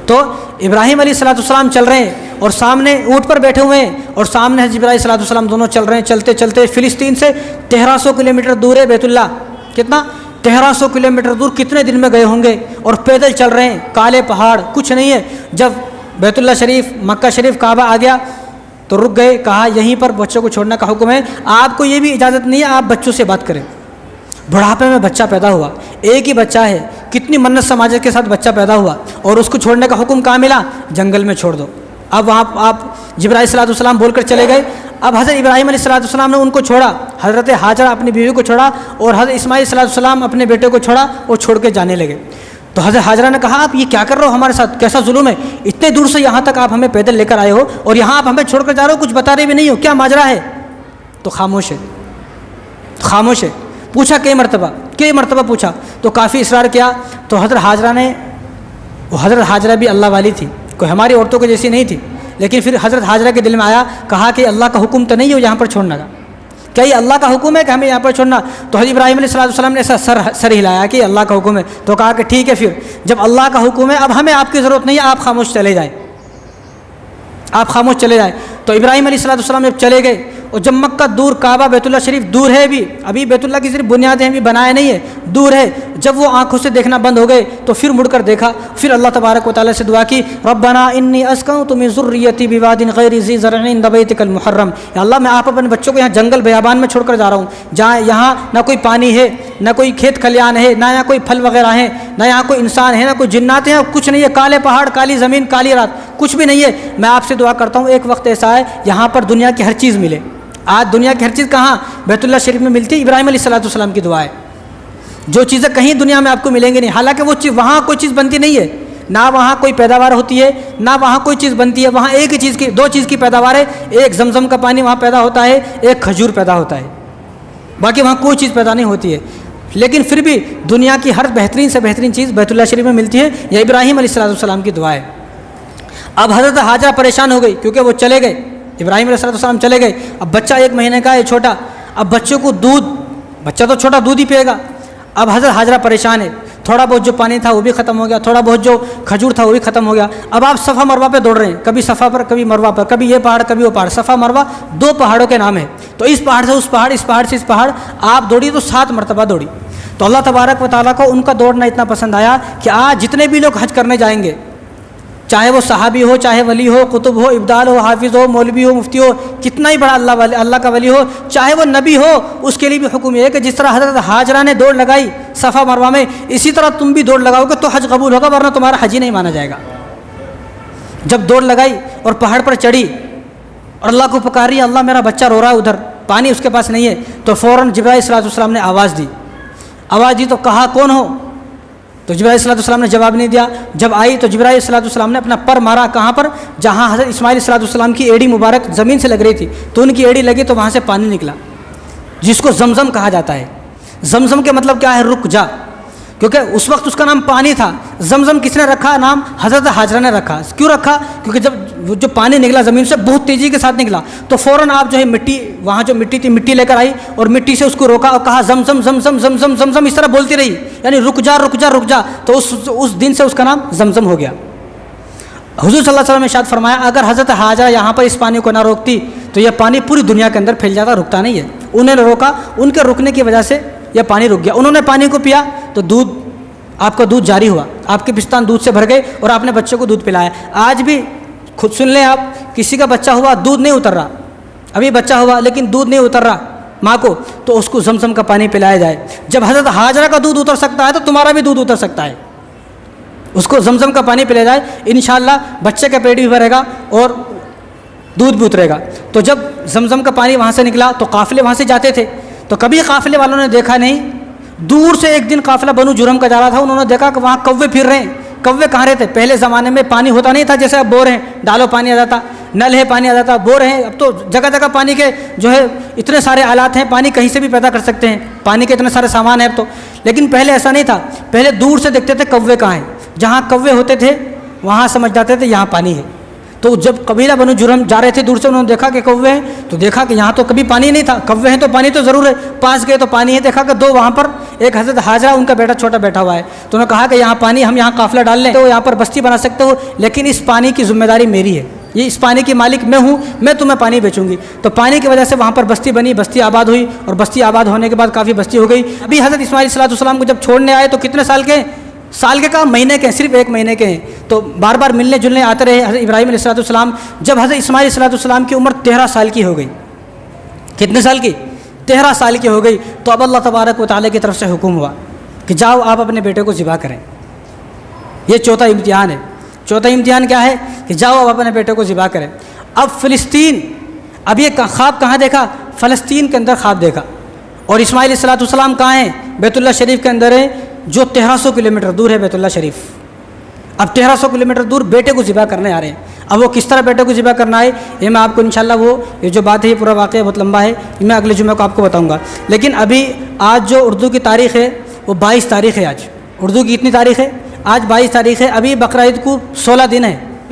Speaker 1: تو ابراہیم علیہ السلام چل رہے ہیں اور سامنے اونٹ پر بیٹھے ہوئے ہیں، اور سامنے حضرت جبرائیل صلی اللہ علیہ وسلم دونوں چل رہے ہیں. چلتے چلتے فلسطین سے 1300 کلومیٹر دور ہے بیت اللہ. کتنا؟ 1300 کلومیٹر دور. کتنے دن میں گئے ہوں گے، اور پیدل چل رہے ہیں. کالے پہاڑ، کچھ نہیں ہے. جب بیت اللہ شریف، مکہ شریف، کعبہ آ گیا تو رک گئے. کہا یہیں پر بچوں کو چھوڑنے کا حکم ہے، آپ کو یہ بھی اجازت نہیں ہے آپ بچوں سے بات کریں. بڑھاپے میں بچہ پیدا ہوا، ایک ہی بچہ ہے، کتنی منت سماجت کے ساتھ بچہ پیدا ہوا، اور اس کو چھوڑنے کا حکم کہاں ملا؟ جنگل میں چھوڑ دو. اب وہاں آپ جبرائیل صلی اللہ علیہ وسلم بول کر چلے گئے. اب حضرت ابراہیم علیہ السلام نے ان کو چھوڑا، حضرت حاجرہ اپنی بیوی کو چھوڑا، اور حضرت اسماعیل صلی اللہ علیہ وسلم اپنے بیٹے کو چھوڑا اور چھوڑ کے جانے لگے. تو حضرت حاجرہ نے کہا آپ یہ کیا کر رہے ہو ہمارے ساتھ، کیسا ظلم ہے، اتنے دور سے یہاں تک آپ ہمیں پیدل لے کر آئے ہو اور یہاں آپ ہمیں چھوڑ کر جا رہے ہو، کچھ بتا رہے بھی نہیں ہو، کیا ماجرا ہے؟ تو خاموش ہے. پوچھا کئی مرتبہ پوچھا تو کافی اصرار کیا. تو حضرت حاجرہ بھی اللہ والی تھی، کوئی ہماری عورتوں کو جیسی نہیں تھی، لیکن پھر حضرت حاجرہ کے دل میں آیا، کہا کہ اللہ کا حکم تو نہیں ہو یہاں پر چھوڑنے کا، کیا یہ اللہ کا حکم ہے کہ ہمیں یہاں پر چھوڑنا؟ تو حضرت ابراہیم علیہ السلام نے ایسا سر ہلایا کہ اللہ کا حکم ہے، تو کہا کہ ٹھیک ہے، پھر جب اللہ کا حکم ہے اب ہمیں آپ کی ضرورت نہیں ہے، آپ خاموش چلے جائیں، آپ خاموش چلے جائیں۔ تو ابراہیم علیہ السلام جب چلے گئے، اور جب مکہ دور، کعبہ بیت اللہ شریف دور ہے، ابھی بیت اللہ کی صرف بنیادیں بھی بنائے نہیں ہے، دور ہے، جب وہ آنکھوں سے دیکھنا بند ہو گئے تو پھر مڑ کر دیکھا، پھر اللہ تبارک و تعالیٰ سے دعا کی، ربنا انی اسکنت من ذریتی بواد غیر ذی زرع عند بیتک المحرم، یا اللہ میں آپ اپنے بچوں کو یہاں جنگل بیابان میں چھوڑ کر جا رہا ہوں، جہاں یہاں نہ کوئی پانی ہے، نہ کوئی کھیت کھلیان ہے، نہ یہاں کوئی پھل وغیرہ ہیں، نہ یہاں کوئی انسان ہے، نہ کوئی جنات ہیں، کچھ نہیں ہے، کالے پہاڑ، کالی زمین، کالی رات، کچھ بھی نہیں ہے۔ میں آپ سے دعا کرتا ہوں ایک وقت ایسا ہے یہاں پر دنیا کی ہر چیز ملے۔ آج دنیا کی ہر چیز کہاں؟ بیت اللہ شریف میں ملتی ہے۔ ابراہیم علیہ السلام کی دعا ہے، جو چیزیں کہیں دنیا میں آپ کو ملیں گے نہیں، حالانکہ وہ چیز وہاں کوئی چیز بنتی نہیں ہے، نہ وہاں کوئی پیداوار ہوتی ہے، نہ وہاں کوئی چیز بنتی ہے، وہاں ایک ہی چیز کی، دو چیز کی پیداوار ہے، ایک زمزم کا پانی وہاں پیدا ہوتا ہے، ایک کھجور پیدا ہوتا ہے، باقی وہاں کوئی چیز پیدا نہیں ہوتی ہے۔ لیکن پھر بھی دنیا کی ہر بہترین سے بہترین چیز بیت اللہ شریف میں ملتی ہے، یہ ابراہیم علیہ السلام کی دعا ہے۔ اب حضرت حاجرہ پریشان ہو گئی کیونکہ وہ چلے گئے، ابراہیم علیہ السلام چلے گئے، اب بچہ 1 مہینے کا ہے، چھوٹا، اب بچوں کو دودھ، بچہ تو چھوٹا دودھ ہی پیے گا، اب حضرت حاجرہ پریشان ہے، تھوڑا بہت جو پانی تھا وہ بھی ختم ہو گیا، تھوڑا بہت جو کھجور تھا وہ بھی ختم ہو گیا، اب آپ صفا مروہ پہ دوڑ رہے ہیں، کبھی صفا پر کبھی مروہ پر، کبھی یہ پہاڑ کبھی وہ پہاڑ، صفا مروہ 2 پہاڑوں کے نام ہے، تو اس پہاڑ سے اس پہاڑ، اس پہاڑ سے اس پہاڑ آپ دوڑی تو 7 مرتبہ دوڑی۔ تو اللہ تبارک و تعالیٰ کو ان کا دوڑنا اتنا پسند آیا کہ آج جتنے بھی لوگ حج کرنے جائیں گے، چاہے وہ صحابی ہو، چاہے ولی ہو، قطب ہو، ابدال ہو، حافظ ہو، مولوی ہو، مفتی ہو، کتنا ہی بڑا اللہ کا ولی ہو، چاہے وہ نبی ہو، اس کے لیے بھی حکم یہ ہے کہ جس طرح حضرت حاجرہ نے دوڑ لگائی صفا مروہ میں، اسی طرح تم بھی دوڑ لگاؤ گے تو حج قبول ہوگا، ورنہ تمہارا حج ہی نہیں مانا جائے گا۔ جب دوڑ لگائی اور پہاڑ پر چڑھی اور اللہ کو پکاری ہے، اللہ میرا بچہ رو رہا ہے، ادھر پانی اس کے پاس نہیں ہے، تو فوراً جبرائیل صلی اللہ علیہ وسلم نے آواز دی تو کہا کون ہو؟ تو جبرائیل صلی اللہ علیہ وسلم نے جواب نہیں دیا، جب آئی تو جبرائیل صلی اللہ علیہ وسلم نے اپنا پر مارا، کہاں پر؟ جہاں حضرت اسماعیل صلی اللہ علیہ وسلم کی ایڑی مبارک زمین سے لگ رہی تھی، تو ان کی ایڑی لگی تو وہاں سے پانی نکلا، جس کو زمزم کہا جاتا ہے۔ زمزم کے مطلب کیا ہے؟ رک جا، کیونکہ اس وقت اس کا نام پانی تھا۔ زمزم کس نے رکھا نام؟ حضرت حاجرہ نے رکھا۔ کیوں رکھا؟ کیونکہ جب جو پانی نکلا زمین سے بہت تیزی کے ساتھ نکلا، تو فوراً آپ جو ہے مٹی، وہاں جو مٹی تھی مٹی لے کر آئی اور مٹی سے اس کو روکا اور کہا زمزم زمزم زمزم زمزم، اس طرح بولتی رہی، یعنی رک جا رک جا رک جا، تو اس دن سے اس کا نام زمزم ہو گیا۔ حضور صلی اللہ علیہ وسلم نے ارشاد فرمایا اگر حضرت حاجرہ یہاں پر اس پانی کو نہ روکتی تو یہ پانی پوری دنیا کے اندر پھیل جاتا، رکتا نہیں ہے۔ انہوں نے روکا، ان کے رکنے کی وجہ سے یہ پانی رک گیا۔ انہوں نے پانی کو پیا تو دودھ، آپ کا دودھ جاری ہوا، آپ کے پستان دودھ سے بھر گئے اور آپ نے بچوں کو دودھ پلایا۔ آج بھی خود سن لیں آپ، کسی کا بچہ ہوا دودھ نہیں اتر رہا، ابھی بچہ ہوا لیکن دودھ نہیں اتر رہا ماں کو، تو اس کو زمزم کا پانی پلایا جائے۔ جب حضرت حاجرہ کا دودھ اتر سکتا ہے تو تمہارا بھی دودھ اتر سکتا ہے، اس کو زمزم کا پانی پلایا جائے، انشاءاللہ بچے کا پیٹ بھی بھرے گا اور دودھ بھی اترے گا۔ تو جب زمزم کا پانی وہاں سے نکلا تو قافلے وہاں سے جاتے تھے، تو کبھی قافلے والوں نے دیکھا نہیں، دور سے ایک دن قافلہ بنو جرم کا جا رہا تھا، انہوں نے دیکھا کہ وہاں کوے پھر رہے ہیں۔ کوے کہاں رہتے؟ پہلے زمانے میں پانی ہوتا نہیں تھا جیسے اب بور ہیں، ڈالو پانی آ جاتا، نل ہے پانی آ جاتا، بور ہیں، اب تو جگہ جگہ پانی کے جو ہے اتنے سارے آلات ہیں، پانی کہیں سے بھی پیدا کر سکتے ہیں، پانی کے اتنے سارے سامان ہیں اب تو، لیکن پہلے ایسا نہیں تھا۔ پہلے دور سے دیکھتے تھے کوے کہاں ہیں، جہاں کوے ہوتے تھے وہاں سمجھ جاتے تھے یہاں پانی ہے۔ تو جب قبیلہ بنو جرم جا رہے تھے دور سے، انہوں نے دیکھا کہ کوے ہیں، تو دیکھا کہ یہاں تو کبھی پانی نہیں تھا، کوے ہیں تو پانی تو ضرور ہے، پاس گئے تو پانی ہے، دیکھا کہ 2 وہاں پر، ایک حضرت حاجرہ ان کا بیٹا چھوٹا بیٹھا ہوا ہے، تو انہوں نے کہا کہ یہاں پانی، ہم یہاں قافلہ ڈال لیں تو یہاں پر بستی بنا سکتے ہو، لیکن اس پانی کی ذمہ داری میری ہے، یہ اس پانی کی مالک میں ہوں، میں تمہیں پانی بیچوں گی۔ تو پانی کی وجہ سے وہاں پر بستی بنی، بستی آباد ہوئی، اور بستی آباد ہونے کے بعد کافی بستی ہو گئی۔ ابھی حضرت اسماعیل صلی اللہ علیہ وسلم کو جب چھوڑنے آئے تو کتنے سال کے ہیں؟ سال کے کام، مہینے کے ہیں، صرف 1 مہینے کے ہیں، تو بار بار ملنے جلنے آتے رہے حضرت ابراہیم علیہ السلام۔ جب حضرت اسماعیل علیہ السلام کی عمر 13 سال کی ہو گئی، کتنے سال کی؟ 13 سال کی ہو گئی، تو اب اللہ تبارک و تعالیٰ کی طرف سے حکم ہوا کہ جاؤ آپ اپنے بیٹے کو ذبح کریں۔ یہ چوتھا امتحان ہے۔ چوتھا امتحان کیا ہے؟ کہ جاؤ آپ اپنے بیٹے کو ذبح کریں۔ اب فلسطین، اب یہ خواب کہاں دیکھا؟ فلسطین کے اندر خواب دیکھا، اور اسماعیل علیہ السلام کہاں ہیں؟ بیت اللہ شریف کے اندر ہے، جو 1300 کلومیٹر دور ہے بیت اللہ شریف۔ اب 1300 کلومیٹر دور بیٹے کو ذبح کرنے آ رہے ہیں۔ اب وہ کس طرح بیٹے کو ذبح کرنا ہے یہ میں آپ کو انشاءاللہ یہ جو بات ہے یہ پورا واقعہ بہت لمبا ہے، یہ میں اگلے جمعہ کو آپ کو بتاؤں گا۔ لیکن ابھی آج جو اردو کی تاریخ ہے وہ 22 تاریخ ہے۔ آج اردو کی اتنی تاریخ ہے، آج 22 تاریخ ہے، ابھی بقرعید کو 16 دن ہے،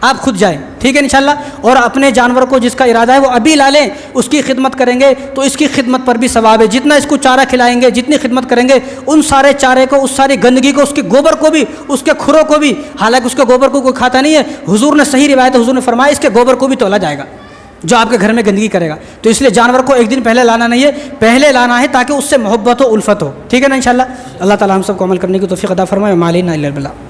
Speaker 1: آپ خود جائیں، ٹھیک ہے انشاءاللہ، اور اپنے جانور کو جس کا ارادہ ہے وہ ابھی لا لیں، اس کی خدمت کریں گے تو اس کی خدمت پر بھی ثواب ہے، جتنا اس کو چارہ کھلائیں گے، جتنی خدمت کریں گے، ان سارے چارے کو، اس ساری گندگی کو، اس کے گوبر کو بھی، اس کے کھروں کو بھی، حالانکہ اس کے گوبر کو کوئی کھاتا نہیں ہے، حضور نے صحیح روایت حضور نے فرمایا اس کے گوبر کو بھی تولا جائے گا جو آپ کے گھر میں گندگی کرے گا، تو اس لیے جانور کو ایک دن پہلے لانا نہیں ہے، پہلے لانا ہے تاکہ اس سے محبت ہو، الفت ہو، ٹھیک ہے نا انشاءاللہ۔ اللہ تعالی ہم سب کو عمل کرنے کی توفیق عطا فرمائے، ما علینا الا البلاغ۔